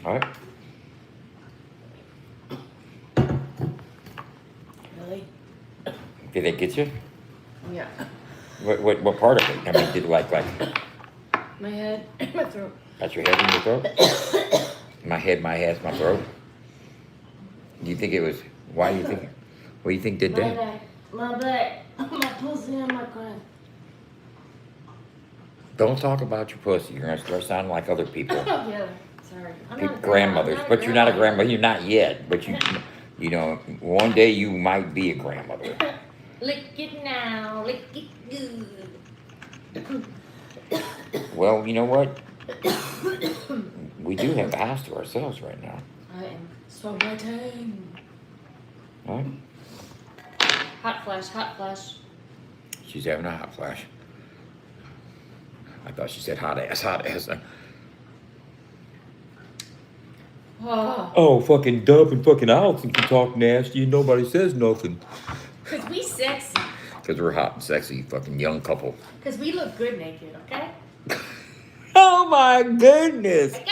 S2: All right.
S1: Really?
S2: Did it get you?
S1: Yeah.
S2: What part of it? I mean, did it like
S1: My head, my throat.
S2: got your head in your throat? My head, my ass, my throat. Do you think it was? Why do you think? What do you think did that?
S1: My back, my pussy, and my crime.
S2: Don't talk about your pussy. You're gonna start sounding like other people,
S1: Oh yeah. Sorry. I'm not a
S2: grandmothers.
S1: I'm
S2: But you're not a grandmother. You're not yet. But you know, one day you might be a grandmother.
S1: Lick it now, lick it good.
S2: Well, you know what? We do have the house to ourselves right now.
S1: I am sweating.
S2: Right?
S1: Hot flash, hot flash.
S2: She's having a hot flash. I thought she said hot ass, hot ass.
S1: Oh.
S3: Oh, fucking Dub and fucking Allison can talk nasty and nobody says nothing.
S1: Cause we sexy.
S2: Because we're hot and sexy, fucking young couple.
S1: Cause we look good naked, okay?
S3: Oh my goodness.
S1: Okay.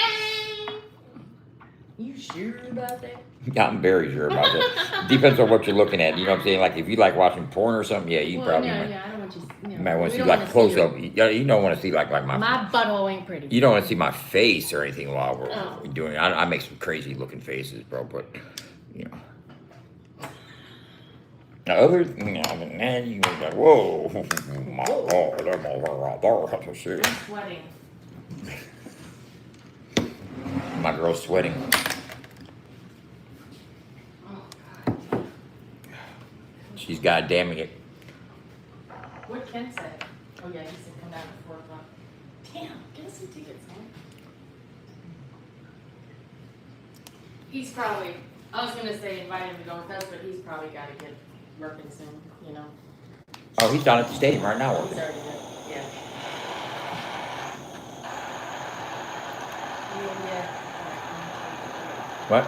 S1: You sure about that?
S2: Yeah, I'm very sure about that. Depends on what you're looking at. You know what I'm saying? Like if you like watching porn or something, yeah, you
S1: Well,
S2: probably
S1: no,
S2: might,
S1: yeah, I don't want you.
S2: you might want to
S1: we
S2: see
S1: don't
S2: like
S1: wanna
S2: close
S1: see
S2: up. You don't want to see like my
S1: My butthole ain't pretty.
S2: you don't want to see my face or anything while we're
S1: Oh.
S2: doing it. I make some crazy looking faces, bro, but you know. Now, other than that, you was like, whoa, my God, that motherfucker right there, that's a shit.
S1: I'm sweating.
S2: My girl's sweating.
S1: Oh God.
S2: She's goddamning it.
S1: What Ken say? Oh yeah, he said come down at 4 o'clock. Damn, get us some tickets, man. He's probably. I was gonna say invite him to go with us, but he's probably got to get working soon. You know.
S2: Oh, he's down at the stadium right now
S1: He's
S2: working.
S1: already good. Yeah. Yeah.
S2: What?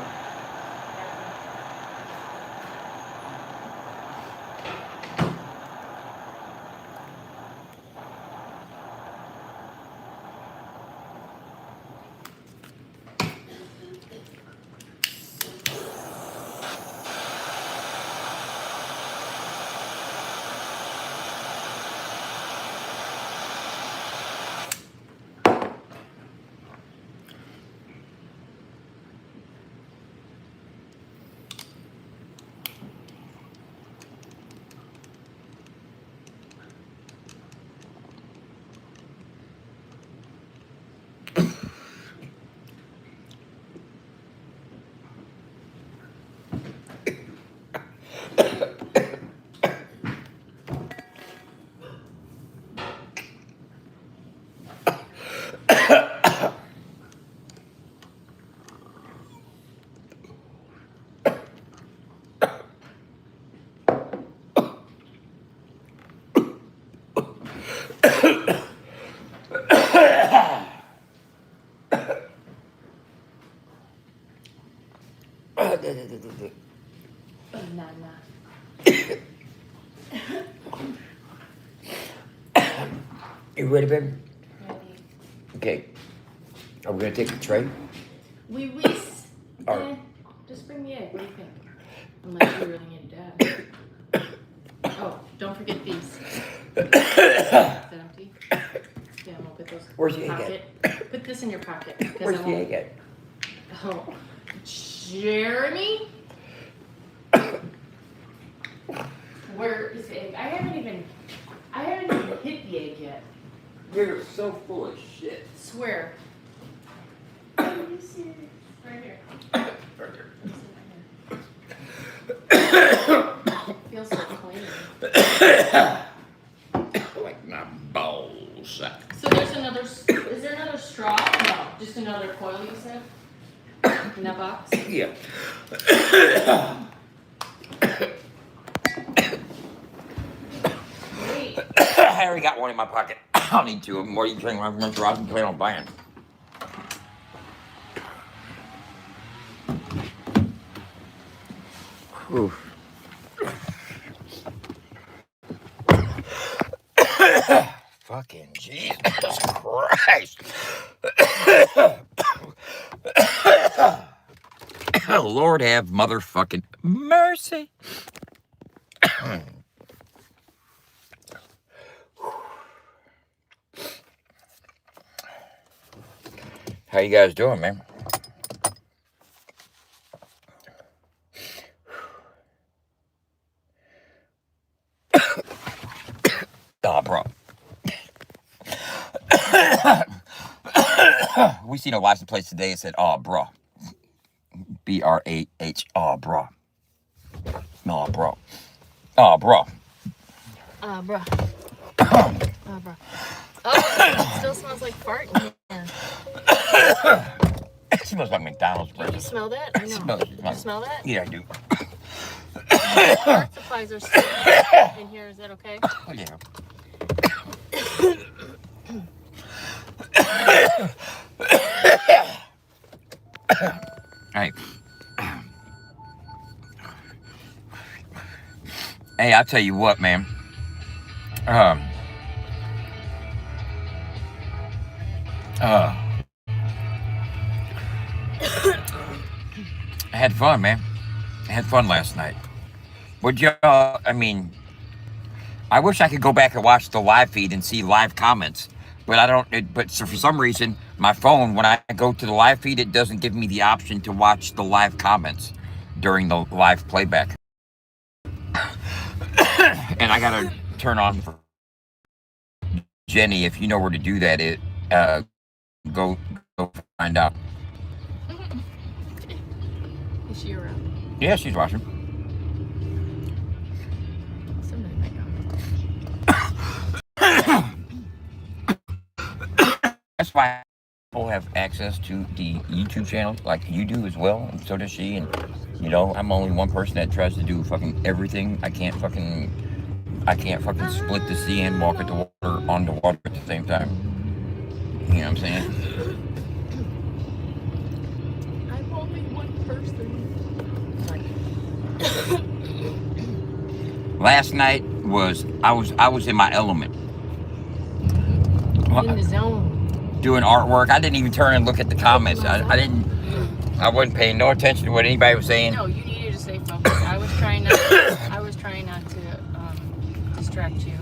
S1: Banana.
S2: You ready, baby?
S1: Ready.
S2: Okay. Are we gonna take the tray?
S1: We
S2: All right.
S1: just bring the egg. What do you think? Unless you really need Dad. Oh, don't forget these. Is that empty? Yeah, I'm gonna put those.
S2: Where's the egg
S1: pocket. Put this in your pocket. 'Cause
S2: Where's
S1: I
S2: the
S1: won't-
S2: egg at?
S1: Oh, Jeremy. Where is the egg? I haven't even hit the egg yet.
S2: You're so full of shit.
S1: Swear. Let me see it. Right here. Feels so clean.
S2: Like my balls.
S1: So there's another. Is there another straw? No, just another coil. You said in that box.
S2: Yeah.
S1: Wait.
S2: I already got one in my pocket. I'll need two of them. What are you trying to run Ross and plan on buying? Oof. Fucking Jesus Christ. Lord have motherfucking mercy. How you guys doing, man? Oh, bro. We seen a license plate today that said, oh, bro. B-R-A-H, oh, bro. Oh, bro. Oh, bro.
S1: Bro. Oh, bro. Oh, it still smells like fart in here.
S2: It smells like McDonald's, bro.
S1: Do you smell that? I know. You smell that?
S2: Yeah, I do.
S1: Art supplies are still in here. Is that okay?
S2: Oh, yeah. Hey. Hey, I'll tell you what, man. I had fun, man. I had fun last night. Would y'all? I mean, I wish I could go back and watch the live feed and see live comments, but I don't. But so for some reason, my phone, when I go to the live feed, it doesn't give me the option to watch the live comments during the live playback. And I gotta turn on for Jenny. If you know where to do that, go find out.
S7: Is she around?
S2: Yeah, she's watching.
S7: Somebody might know.
S2: That's why people have access to the YouTube channel, like you do as well, and so does she. And you know, I'm only one person that tries to do fucking everything. I can't fucking split the sea and walk at the water on the water at the same time. You know what I'm saying?
S7: I'm only one person.
S2: Last night was I was in my element.
S7: In the zone.
S2: Doing artwork. I didn't even turn and look at the comments. I wasn't paying no attention to what anybody was saying.
S7: No, you needed to stay focused. I was trying not to distract you.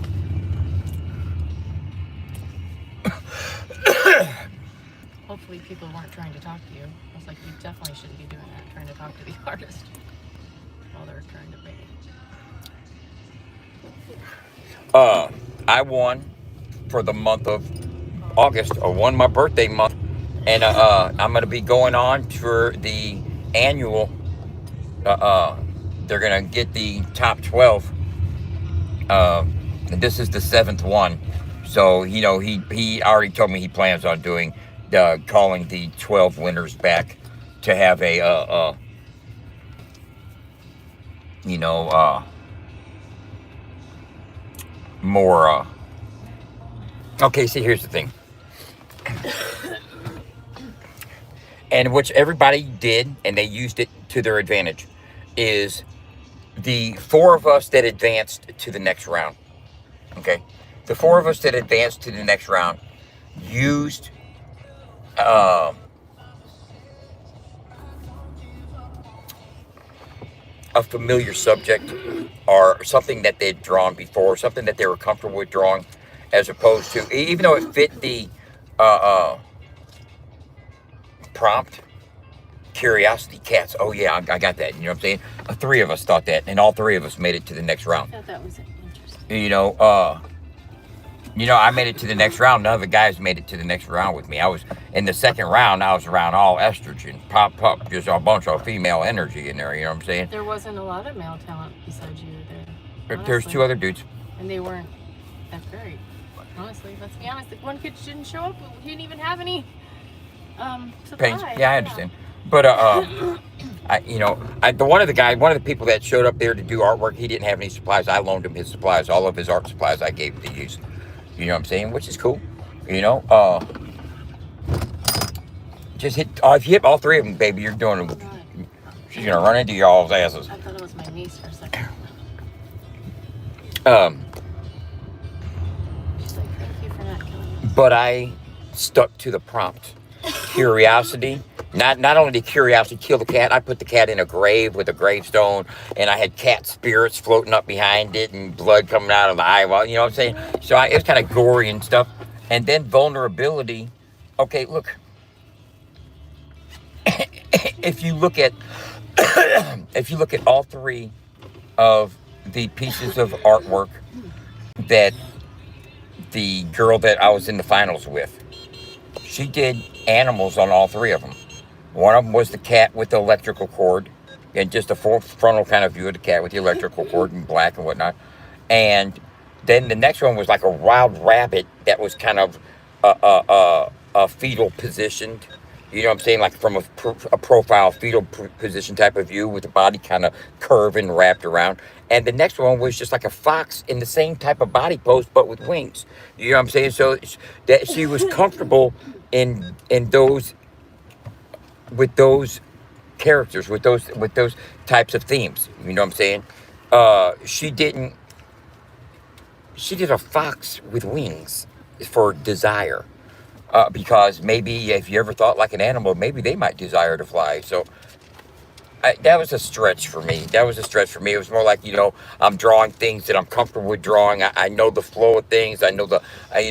S7: Hopefully people weren't trying to talk to you. I was like, you definitely shouldn't be doing that, trying to talk to the artist while they're trying to make it.
S2: I won for the month of August. I won my birthday month, and I'm gonna be going on for the annual. They're gonna get the top 12. This is the 7th one, so you know he already told me he plans on doing calling the 12 winners back to have a more. Okay, see, here's the thing. And which everybody did, and they used it to their advantage, is the 4 of us that advanced to the next round. Okay? The 4 of us that advanced to the next round used a familiar subject or something that they'd drawn before, something that they were comfortable with drawing, as opposed to, even though it fit the prompt, curiosity cats. Oh yeah, I got that. You know what I'm saying? 3 of us thought that, and all 3 of us made it to the next round.
S7: I thought that was interesting.
S2: I made it to the next round. None of the guys made it to the next round with me. I was in the second round. I was around all estrogen, pop, just a bunch of female energy in there. You know what I'm saying?
S7: There wasn't a lot of male talent besides you there.
S2: There's 2 other dudes.
S7: And they weren't that great. Honestly, let's be honest. The one kid didn't show up. He didn't even have any supplies.
S2: Pains. Yeah, I understand. But one of the people that showed up there to do artwork, he didn't have any supplies. I loaned him his supplies. All of his art supplies I gave to use. You know what I'm saying? Which is cool. Just hit. If you hit all 3 of them, baby, you're doing it. She's gonna run into y'all's asses.
S7: I thought it was my niece for a second. She's like, thank you for not killing me.
S2: But I stuck to the prompt. Curiosity. Not only did curiosity kill the cat, I put the cat in a grave with a gravestone, and I had cat spirits floating up behind it and blood coming out of the eyeball. You know what I'm saying? So it was kind of gory and stuff. And then vulnerability. Okay, look. If you look at all 3 of the pieces of artwork that the girl that I was in the finals with, she did animals on all 3 of them. One of them was the cat with the electrical cord, and just a frontal kind of view of the cat with the electrical cord in black and whatnot. And then the next one was like a wild rabbit that was kind of a fetal positioned. You know what I'm saying? Like from a profile fetal position type of view with the body kind of curving and wrapped around. And the next one was just like a fox in the same type of body pose, but with wings. You know what I'm saying? So that she was comfortable in those, with those characters, with those types of themes. You know what I'm saying? She did a fox with wings for desire. Because maybe if you ever thought like an animal, maybe they might desire to fly. So that was a stretch for me. That was a stretch for me. It was more like, I'm drawing things that I'm comfortable with drawing. I know the flow of things. I know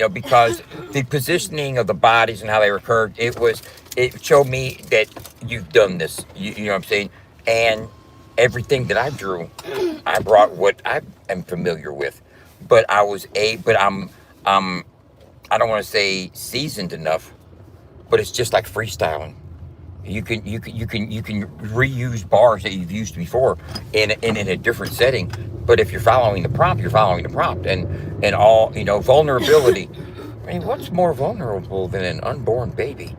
S2: because the positioning of the bodies and how they recurred, it showed me that you've done this. You know what I'm saying? And everything that I drew, I brought what I am familiar with. But I don't want to say seasoned enough, but it's just like freestyling. You can reuse bars that you've used before in a different setting. But if you're following the prompt, you're following the prompt, and all vulnerability. I mean, what's more vulnerable than an unborn baby?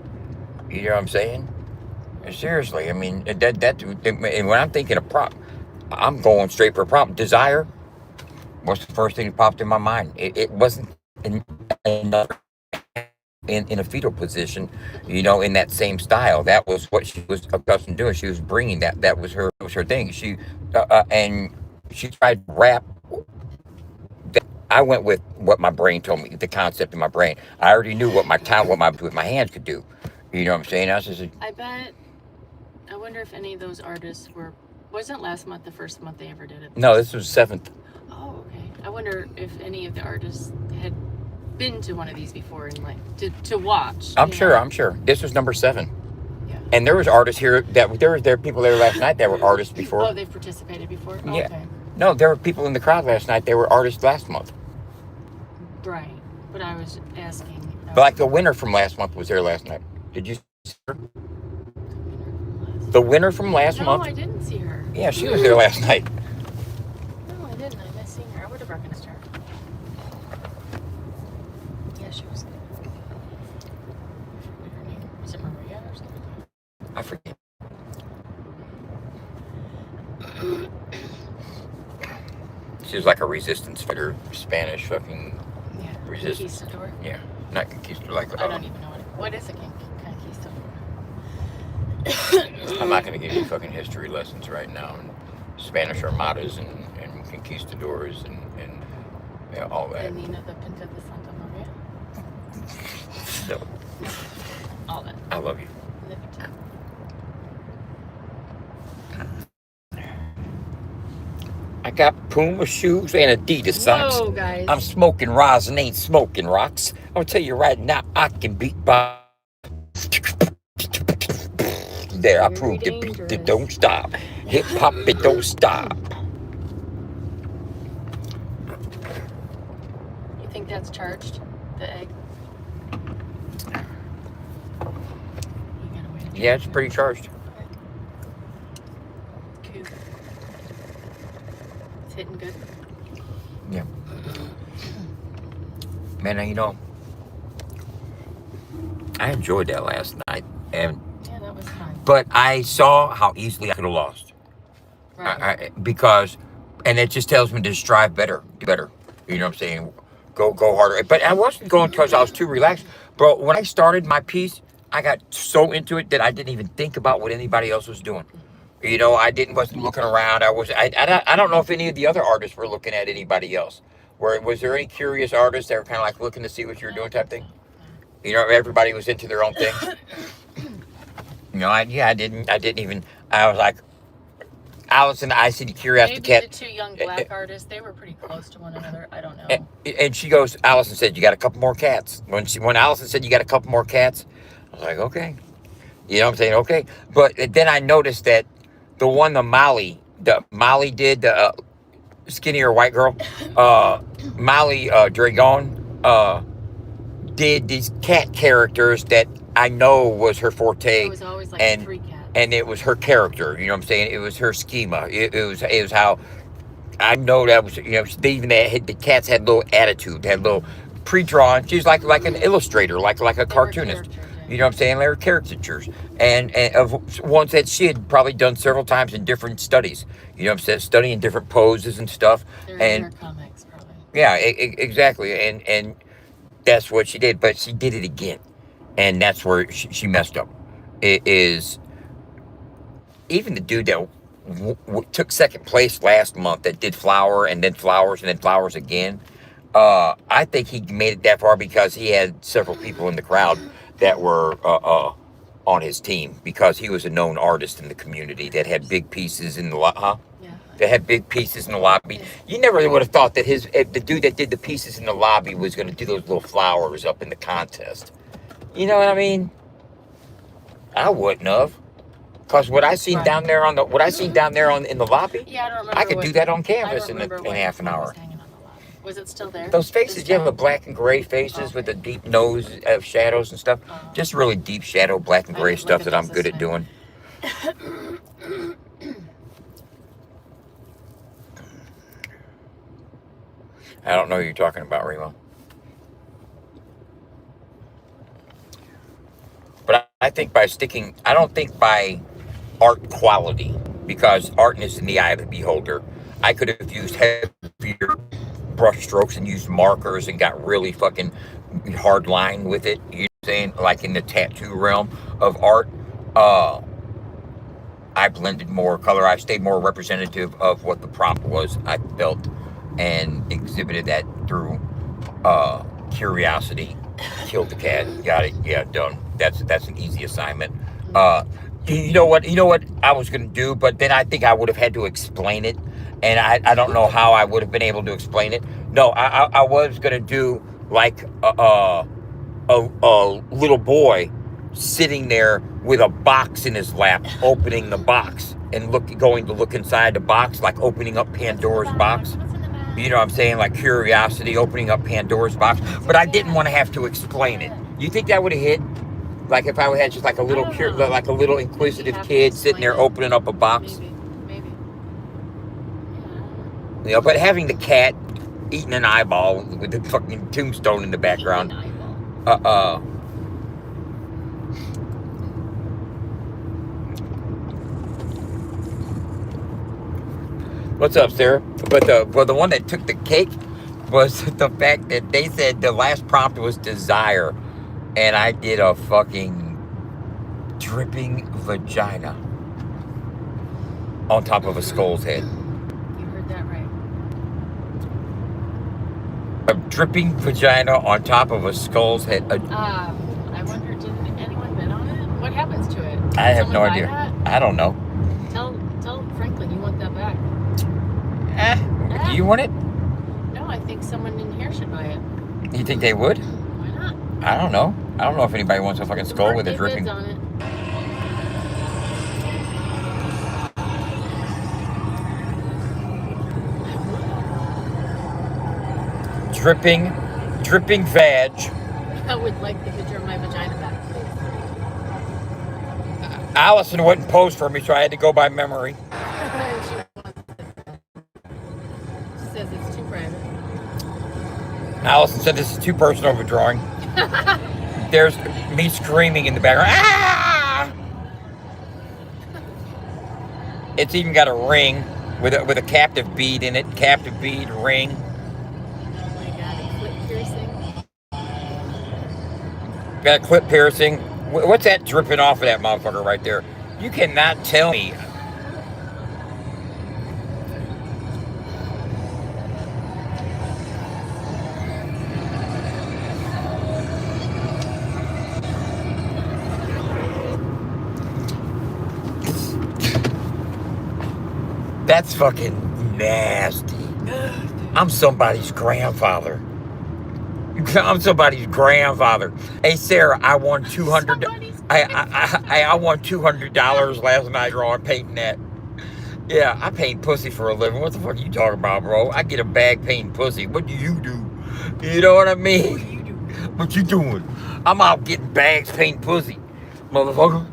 S2: You know what I'm saying? Seriously, I mean and when I'm thinking of prompt, I'm going straight for a prompt. Desire. What's the first thing that popped in my mind? It wasn't another. In a fetal position, in that same style. That was what she was accustomed to doing. She was bringing that. That was her thing. She and she tried to rap. I went with what my brain told me, the concept in my brain. I already knew what my hands could do. You know what I'm saying?
S7: I wonder if any of those artists wasn't last month the first month they ever did it?
S2: No, this was 7th.
S7: Oh, okay. I wonder if any of the artists had been to one of these before and to watch.
S2: I'm sure. This was number 7.
S7: Yeah.
S2: And there was artists here there were people there last night that were artists before.
S7: Oh, they've participated before? Oh,
S2: Yeah.
S7: okay.
S2: No, there were people in the crowd last night. They were artists last month.
S7: Right. But I was asking.
S2: But like the winner from last month was there last night. Did you see her? The winner from last
S7: No,
S2: month?
S7: I didn't see her.
S2: Yeah, she was there last night.
S7: No, I didn't. I missed seeing her. I would have recognized her. Yeah, she was good. I forget her name. Was it Maria or something?
S2: I forget. She was like a resistance fighter, Spanish fucking
S7: Yeah.
S2: resistance.
S7: Conquistador?
S2: Yeah, not conquistador, like
S7: I don't even know what is a conquistador?
S2: I'm not going to give you fucking history lessons right now. And Spanish armadas and conquistadors and all that.
S7: And Nina the Pinta de Santa Maria?
S2: No,
S7: All that.
S2: I love you.
S7: Love you too.
S2: I got Puma shoes and Adidas socks.
S7: Whoa, guys.
S2: I'm smoking rosin, ain't smoking rocks. I'll tell you right now, I can beat by. There, I
S7: Very
S2: proved the beat that
S7: dangerous.
S2: don't stop. Hip hop, it don't stop.
S7: You think that's charged? The egg? You gotta wait.
S2: Yeah, it's pretty charged.
S7: Cool. It's hitting good.
S2: Yeah. Man, I enjoyed that last night,
S7: Yeah, that was fun.
S2: but I saw how easily I could have lost.
S7: Right.
S2: And it just tells me to strive better, do better. You know what I'm saying? Go harder. But I wasn't going because I was too relaxed. Bro, when I started my piece, I got so into it that I didn't even think about what anybody else was doing. Wasn't looking around. I don't know if any of the other artists were looking at anybody else. Was there any curious artists that were kind of like looking to see what you were doing type thing? Everybody was into their own thing. I didn't even. I was like, Allison, I see the Curiosity
S7: Maybe
S2: Cat.
S7: the two young black artists, they were pretty close to one another. I don't know.
S2: And she goes, Allison said, you got a couple more cats. When Allison said, you got a couple more cats, I was like, okay. You know what I'm saying? Okay. But then I noticed that the one, Molly did, the skinnier white girl, Molly Dragon, did these cat characters that I know was her forte.
S7: It was always like
S2: and
S7: 3 cats.
S2: and it was her character, you know what I'm saying? It was her schema. It was how I know that was, they even had, the cats had little attitude, had little pre-drawn. She's like an illustrator, like a
S7: They were
S2: cartoonist.
S7: characters, yeah.
S2: You know what I'm saying? They were caricatures, and of ones that she had probably done several times in different studies. You know what I'm saying? Studying different poses and stuff.
S7: They're
S2: And
S7: in her comics, probably.
S2: yeah, exactly. And that's what she did, but she did it again, and that's where she messed up. It is even the dude that took second place last month that did flower and then flowers and then flowers again. I think he made it that far because he had several people in the crowd that were on his team because he was a known artist in the community that had big pieces in the huh?
S7: Yeah.
S2: That had big pieces in the lobby. You never would have thought that the dude that did the pieces in the lobby was going to do those little flowers up in the contest. You know what I mean? I wouldn't have. Cause what I seen
S7: Right.
S2: down there in the lobby,
S7: Yeah, I don't remember.
S2: I could do that on
S7: I
S2: canvas
S7: don't
S2: in
S7: remember what
S2: half an
S7: was
S2: hour.
S7: hanging on the lobby. Was it still there?
S2: Those faces, yeah, the
S7: stone?
S2: black and gray faces with the deep nose shadows and stuff. Just really deep shadow, black and
S7: I
S2: gray
S7: didn't
S2: stuff
S7: look
S2: that
S7: at
S2: I'm
S7: those
S2: good
S7: this
S2: at
S7: time.
S2: doing. I don't know who you're talking about, Remo. But I think I don't think by art quality, because art is in the eye of the beholder. I could have used heavier brush strokes and used markers and got really fucking hard line with it. You know what I'm saying? Like in the tattoo realm of art. I blended more color. I stayed more representative of what the prompt was, I felt, and exhibited that through curiosity. Killed the cat. Got it. Yeah, done. That's an easy assignment. You know what I was gonna do, but then I think I would have had to explain it, and I don't know how I would have been able to explain it. No, I was gonna do like a little boy sitting there with a box in his lap, opening the box and going to look inside the box, like opening up Pandora's box. You know what I'm saying? Like curiosity, opening up Pandora's box. But I didn't want to have to explain it. You think that would have hit? Like if I had just like a little like a little inquisitive kid sitting there opening up a box.
S7: Maybe.
S2: You know, but having the cat eating an eyeball with the fucking tombstone in the background. What's up, Sarah? But the one that took the cake was the fact that they said the last prompt was desire, and I did a fucking dripping vagina on top of a skull's head.
S7: You heard that right.
S2: A dripping vagina on top of a skull's head.
S7: I wonder, did anyone bid on it? What happens to it? Did
S2: I have no
S7: someone buy
S2: idea.
S7: that?
S2: I don't know.
S7: Tell Franklin you want that back.
S2: Do you want it?
S7: No, I think someone in here should buy it.
S2: You think they would?
S7: Why not?
S2: I don't know. I don't know if anybody wants a fucking skull with a
S7: Birthday
S2: dripping.
S7: bids on it.
S2: Dripping vag.
S7: I would like the picture of my vagina back, please.
S2: Allison wouldn't pose for me, so I had to go by memory.
S7: She says it's too private.
S2: Allison said this is too personal of a drawing. There's me screaming in the background. Ah! It's even got a ring with a captive bead in it. Captive bead ring.
S7: Oh my god, a clip piercing.
S2: Got a clip piercing. What's that dripping off of that motherfucker right there? You cannot tell me. That's fucking nasty. I'm somebody's grandfather. I'm somebody's grandfather. Hey Sarah, I won $200. I won $200 last night drawing painting that. Yeah, I paint pussy for a living. What the fuck are you talking about, bro? I get a bag painting pussy. What do? You know what I mean? What you doing? I'm out getting bags painting pussy, motherfucker.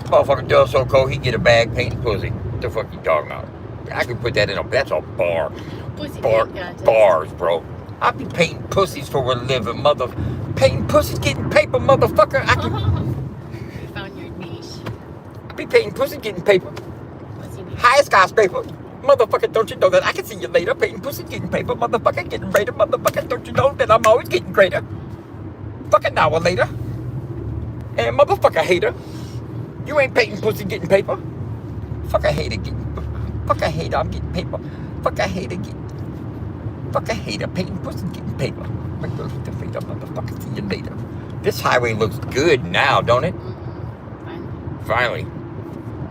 S2: Motherfucker does so cold he get a bag painting pussy. What the fuck you talking about? I could put that in that's a bar.
S7: Pussy
S2: Bar,
S7: paint contest.
S2: bars, bro. I be painting pussies for a living, painting pussies, getting paper, motherfucker. I can
S7: You found your niche.
S2: be painting pussies, getting paper.
S7: What's your niche?
S2: High skyscraper. Motherfucker, don't you know that I can see you later? Painting pussies, getting paper, motherfucker, getting greater, motherfucker. Don't you know that I'm always getting greater? Fucking hour later. And motherfucker hater. You ain't painting pussy, getting paper. Fuck a hater, I'm getting paper. Fuck a hater, painting pussy, getting paper. Motherfucker, see you later. This highway looks good now, don't it?
S7: Fine.
S2: Finally.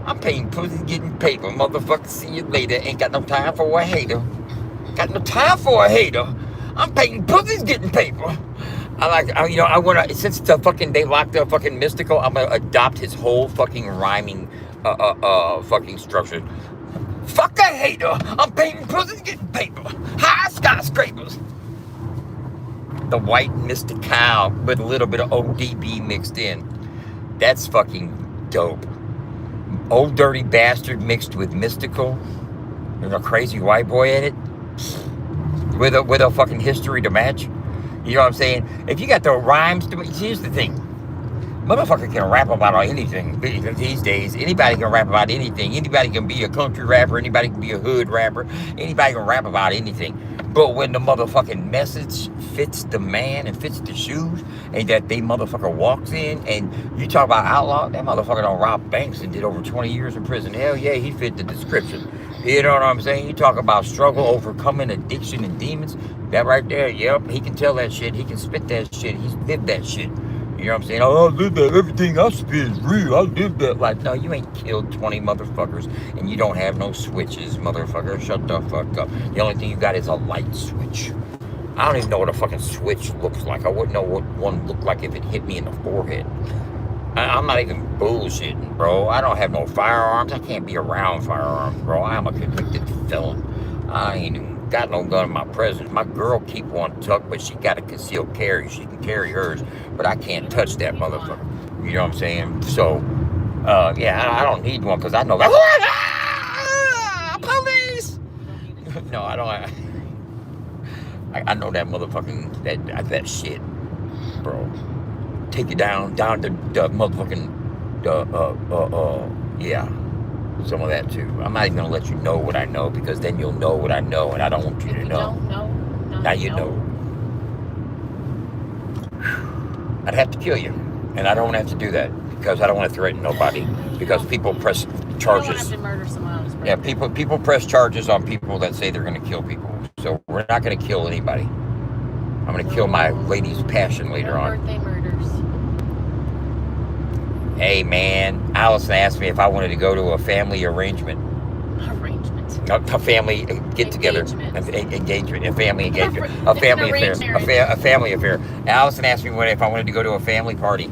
S2: I'm paying pussy getting paper. Motherfucker, see you later. Ain't got no time for a hater. Got no time for a hater. I'm paying pussies getting paper. I want to, since the fucking, they locked up fucking Mystical, I'm going to adopt his whole fucking rhyming, fucking structure. Fuck a hater. I'm paying pussies getting paper. High skyscrapers. The white Mystical with a little bit of ODB mixed in. That's fucking dope. Old Dirty Bastard mixed with Mystical. There's a crazy white boy in it. With a fucking history to match. You know what I'm saying? If you got the rhymes to, here's the thing. Motherfucker can rap about anything these days. Anybody can rap about anything. Anybody can be a country rapper. Anybody can be a hood rapper. Anybody can rap about anything. But when the motherfucking message fits the man and fits the shoes, and that they motherfucker walks in, and you talk about outlaw, that motherfucker don't rob banks and did over 20 years in prison. Hell yeah, he fit the description. You know what I'm saying? You talk about struggle, overcoming addiction and demons. That right there, yep, he can tell that shit. He can spit that shit. He's lived that shit. You know what I'm saying? Oh, I live that. Everything I spit is real. I live that. Like, no, you ain't killed 20 motherfuckers, and you don't have no switches, motherfucker. Shut the fuck up. The only thing you got is a light switch. I don't even know what a fucking switch looks like. I wouldn't know what one looked like if it hit me in the forehead. I'm not even bullshitting, bro. I don't have no firearms. I can't be around firearms, bro. I am a convicted felon. I ain't even got no gun in my presence. My girl keep one tucked, but she got a concealed carry. She can carry hers, but I can't touch that motherfucker. You know what I'm saying? So, yeah, I don't need one because I know that. Police! No, I don't. I know that motherfucking, that shit, bro. Take you down to the motherfucking, yeah, some of that too. I'm not even gonna let you know what I know because then you'll know what I know, and I don't want you to know.
S7: Don't know.
S2: Now you know. I'd have to kill you, and I don't have to do that because I don't want to threaten nobody because people press
S7: You don't want to
S2: charges.
S7: have to murder someone else.
S2: Yeah, people press charges on people that say they're gonna kill people. So we're not gonna kill anybody. I'm gonna kill my lady's passion later
S7: No
S2: on.
S7: birthday murders.
S2: Hey man, Allison asked me if I wanted to go to a family arrangement.
S7: Arrangement.
S2: A family get together, engagement, a family engagement, a family affair, a family affair. Allison asked me if I wanted to go to a family party.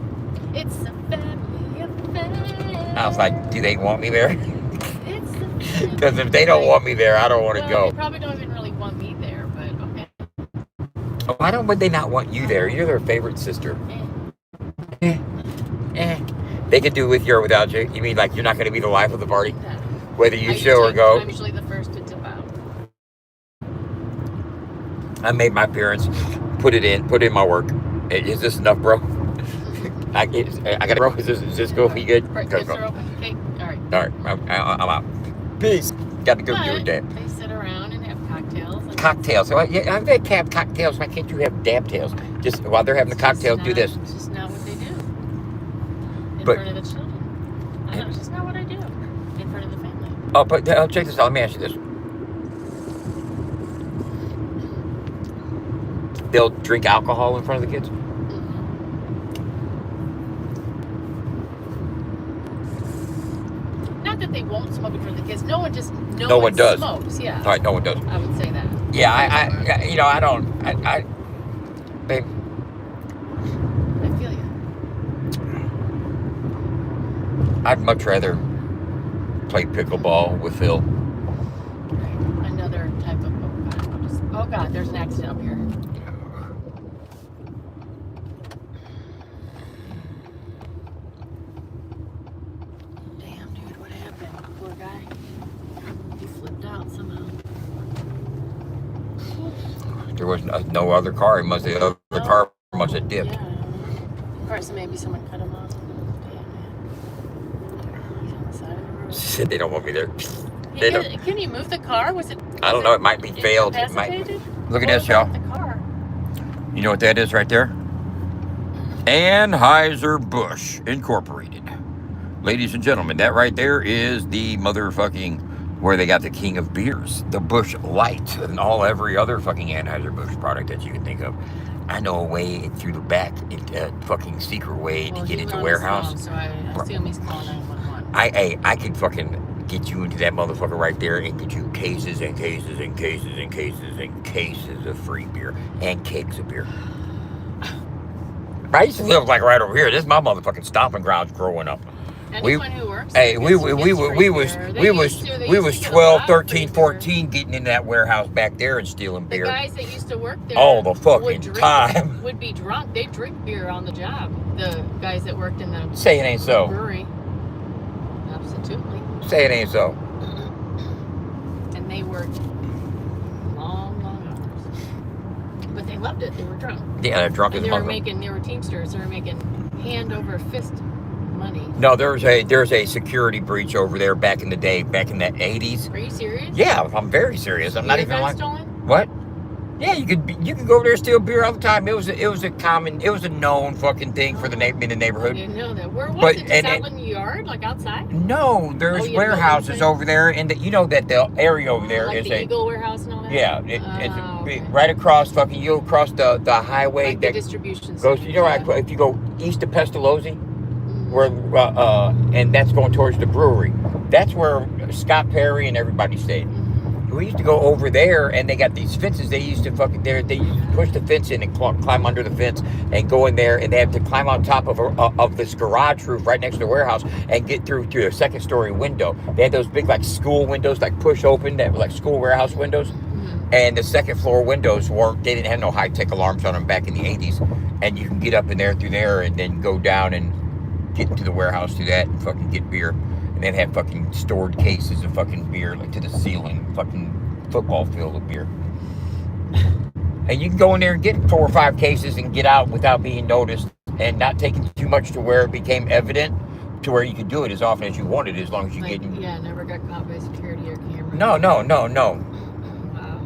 S7: It's a family affair.
S2: I was like, do they want me there?
S7: It's a family
S2: Because if they don't want me there, I don't want to
S7: Well,
S2: go.
S7: They probably don't even really want me there, but okay.
S2: Why don't would they not want you there? You're their favorite sister.
S7: Eh.
S2: They could do with you or without you. You mean like you're not going to be the life of the party,
S7: No.
S2: whether you show or go?
S7: I'm usually the first to dip out.
S2: I made my parents put in my work. Is this enough, bro? I got bro. Is this going to be good?
S7: Right,
S2: Go,
S7: gifts
S2: go.
S7: are open. Okay, all right.
S2: All right, I'm out. Peace. Got to go do a
S7: But
S2: dab.
S7: they sit around and have cocktails. And
S2: Cocktails. So yeah, I've had cocktails. Why can't you have dab tails? Just while they're having the cocktails, do this.
S7: It's just not what they do. In
S2: But-
S7: front of the children. I know, it's just not what I do. In front of the family.
S2: Oh, but check this out. Let me ask you this. They'll drink alcohol in front of the kids?
S7: Not that they won't smoke in front of the kids. No one does. Smokes, yeah.
S2: All right, no one does.
S7: I would say that.
S2: Yeah, I you know, I don't, babe,
S7: I feel you.
S2: I'd much rather play pickleball with Phil.
S7: Right. Another type of. Oh God, there's an accident up here. Damn, dude, what happened? Poor guy. He flipped out somehow.
S2: There was no other car. The other car must have dipped.
S7: Yeah. Of course, maybe someone cut him off. Damn, man. He's on the side of the road.
S2: She said they don't want me there.
S7: Hey,
S2: They don't.
S7: can you move the car? Was it?
S2: I don't know. It might be failed. It might.
S7: incapacitated?
S2: Look at
S7: What
S2: this, y'all.
S7: about the car?
S2: You know what that is right there? Anheuser-Busch Incorporated. Ladies and gentlemen, that right there is the motherfucking where they got the king of beers, the Busch Light, and every other fucking Anheuser-Busch product that you can think of. I know a way through the back, fucking secret way to
S7: Well,
S2: get
S7: he
S2: into
S7: wrote his
S2: warehouse.
S7: phone, so I assume he's calling 911.
S2: I could fucking get you into that motherfucker right there and get you cases and cases and cases and cases and cases of free beer and kegs of beer. I used to live like right over here. This is my motherfucking stomping grounds growing up.
S7: Anyone who works
S2: Hey,
S7: there
S2: we
S7: gets
S2: was
S7: free beer. They used to get a
S2: 12,
S7: lot of
S2: 13,
S7: free
S2: 14 getting in that warehouse back there and stealing
S7: The
S2: beer.
S7: guys that used to work there
S2: All the fucking
S7: would drink,
S2: time.
S7: would be drunk. They drink beer on the job. The guys that worked in the
S2: Say it ain't so.
S7: brewery. Absolutely.
S2: Say it ain't so.
S7: And they worked long hours. But they loved it. They were drunk.
S2: Yeah, they're drunk
S7: And
S2: as
S7: they were Teamsters. They were making hand over fist money.
S2: No, there's a security breach over there back in the day, back in the 80s.
S7: Are you serious?
S2: Yeah, I'm very serious. I'm not
S7: Beer
S2: even
S7: got
S2: like
S7: stolen?
S2: what? Yeah, you could go over there and steal beer all the time. It was a known fucking thing for in the
S7: I
S2: neighborhood.
S7: didn't know that. Where was
S2: But-
S7: it? Just
S2: and-
S7: out in the yard? Like outside?
S2: No, there's
S7: Oh, you know
S2: warehouses
S7: those
S2: over there, and that the area over there
S7: like
S2: is
S7: the
S2: a
S7: Eagle warehouse and all that?
S2: yeah, it's
S7: Okay.
S2: right across fucking you across the highway
S7: Like the
S2: that
S7: distribution
S2: goes.
S7: center,
S2: You know,
S7: yeah.
S2: if you go east of Pestalozzi,
S7: Mhm.
S2: where and that's going towards the brewery. That's where Scott Perry and everybody stayed.
S7: Mhm.
S2: We used to go over there, and they got these fences. They used to they used to push the fence in and climb under the fence and go in there, and they have to climb on top of this garage roof right next to the warehouse and get through a second story window. They had those big like school windows, like push open, that were like school warehouse windows.
S7: Mhm.
S2: And the second floor windows they didn't have no high tech alarms on them back in the 80s. And you can get up in there through there and then go down and get into the warehouse through that and fucking get beer. And then have fucking stored cases of fucking beer like to the ceiling, fucking football field of beer. And you can go in there and get 4 or 5 cases and get out without being noticed and not taking too much to where it became evident to where you could do it as often as you wanted as long as you
S7: Like,
S2: get.
S7: yeah, never got caught by security or camera.
S2: No.
S7: Wow.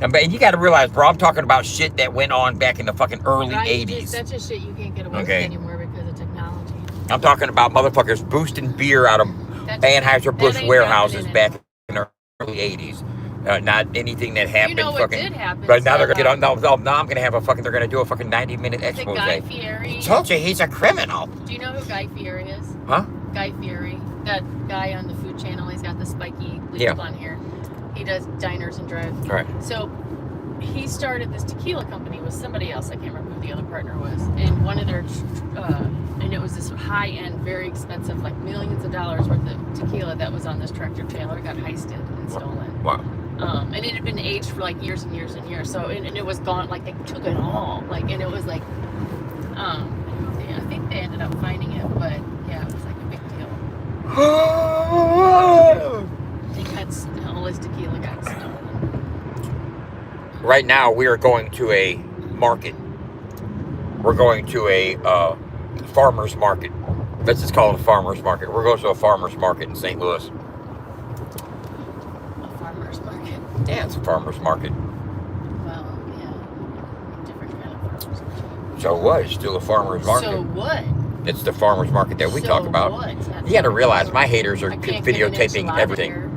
S2: And you got to realize, bro, I'm talking about shit that went on back in the fucking early
S7: Right,
S2: 80s.
S7: that's just shit you can't get away
S2: Okay.
S7: with anymore because of technology.
S2: I'm talking about motherfuckers boosting beer out of
S7: That
S2: Anheuser-Busch
S7: ain't
S2: warehouses
S7: happening
S2: back in the early 80s. Not anything that happened.
S7: You know what
S2: fucking,
S7: did happen?
S2: But now they're
S7: So,
S2: gonna get on. No, I'm gonna have a fucking. They're gonna do a fucking 90-minute
S7: is it
S2: expose.
S7: Guy Fieri?
S2: Told you he's a criminal.
S7: Do you know who Guy Fieri is?
S2: Huh?
S7: Guy Fieri, that guy on the Food Channel. He's got the spiky bleach
S2: Yeah.
S7: blonde hair. He does diners and drives.
S2: All right.
S7: So he started this tequila company with somebody else. I can't remember who the other partner was. And one of their, and it was this high-end, very expensive, like millions of dollars worth of tequila that was on this tractor trailer. Got heisted and stolen.
S2: Wow.
S7: And it had been aged for like years and years and years. So and it was gone. Like they took it all. Like and it was like, I think they ended up finding it, but yeah, it was like a big deal. I think that's all his tequila got stolen.
S2: Right now, we are going to a market. We're going to a farmer's market. Let's just call it a farmer's market. We're going to a farmer's market in St. Louis.
S7: A farmer's market.
S2: Yeah, it's a farmer's market.
S7: Well, yeah, different kind of farmer's market.
S2: So what? It's still a farmer's market.
S7: So what?
S2: It's the farmer's market that we
S7: So
S2: talk about.
S7: what? That's
S2: You got to
S7: not-
S2: realize my haters are
S7: I can't get an
S2: videotaping
S7: enchilada
S2: everything.
S7: here.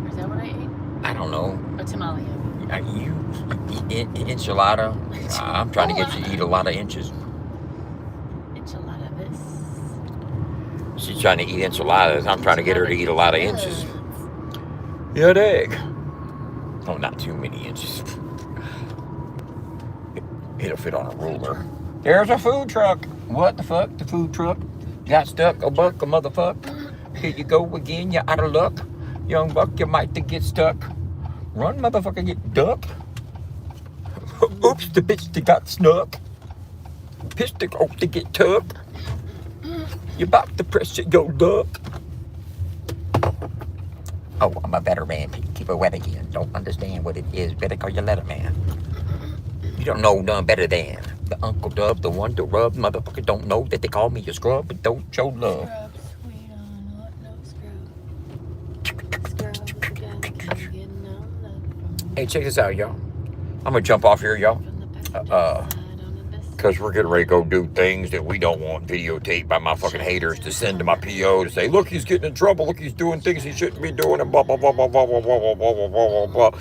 S7: Is that what I ate?
S2: I don't know.
S7: A tamale.
S2: You eat enchilada? I'm trying to get you to eat a lot of inches.
S7: Enchilada this.
S2: She's trying to eat enchiladas. I'm trying to get her to eat a lot of inches. Yeah, dig. Oh, not too many inches. It'll fit on a ruler. There's a food truck. What the fuck? The food truck got stuck. A buck, a motherfuck. Here you go again. You're out of luck. Young buck, you might get stuck. Run, motherfucker, get duck. Oops, the bitch that got snuck. Pissed the hope to get tucked. You about to press it, go duck. Oh, I'm a better man. Keep it wet again. Don't understand what it is. Better call your letter man. You don't know none better than the Uncle Dub, the one to rub. Motherfucker don't know that they call me a scrub, but don't show love.
S7: Scrub, sweet on what, no scrub. Scrub, again, can't get no love from
S2: Hey, check this out, y'all. I'm gonna jump off here, y'all.
S7: the passenger side on the best.
S2: Because we're getting ready to go do things that we don't want videotaped by my fucking haters to send to my PO to say, look, he's getting in trouble. Look, he's doing things he shouldn't be doing and blah, blah, blah, blah, blah, blah, blah, blah, blah, blah, blah, blah.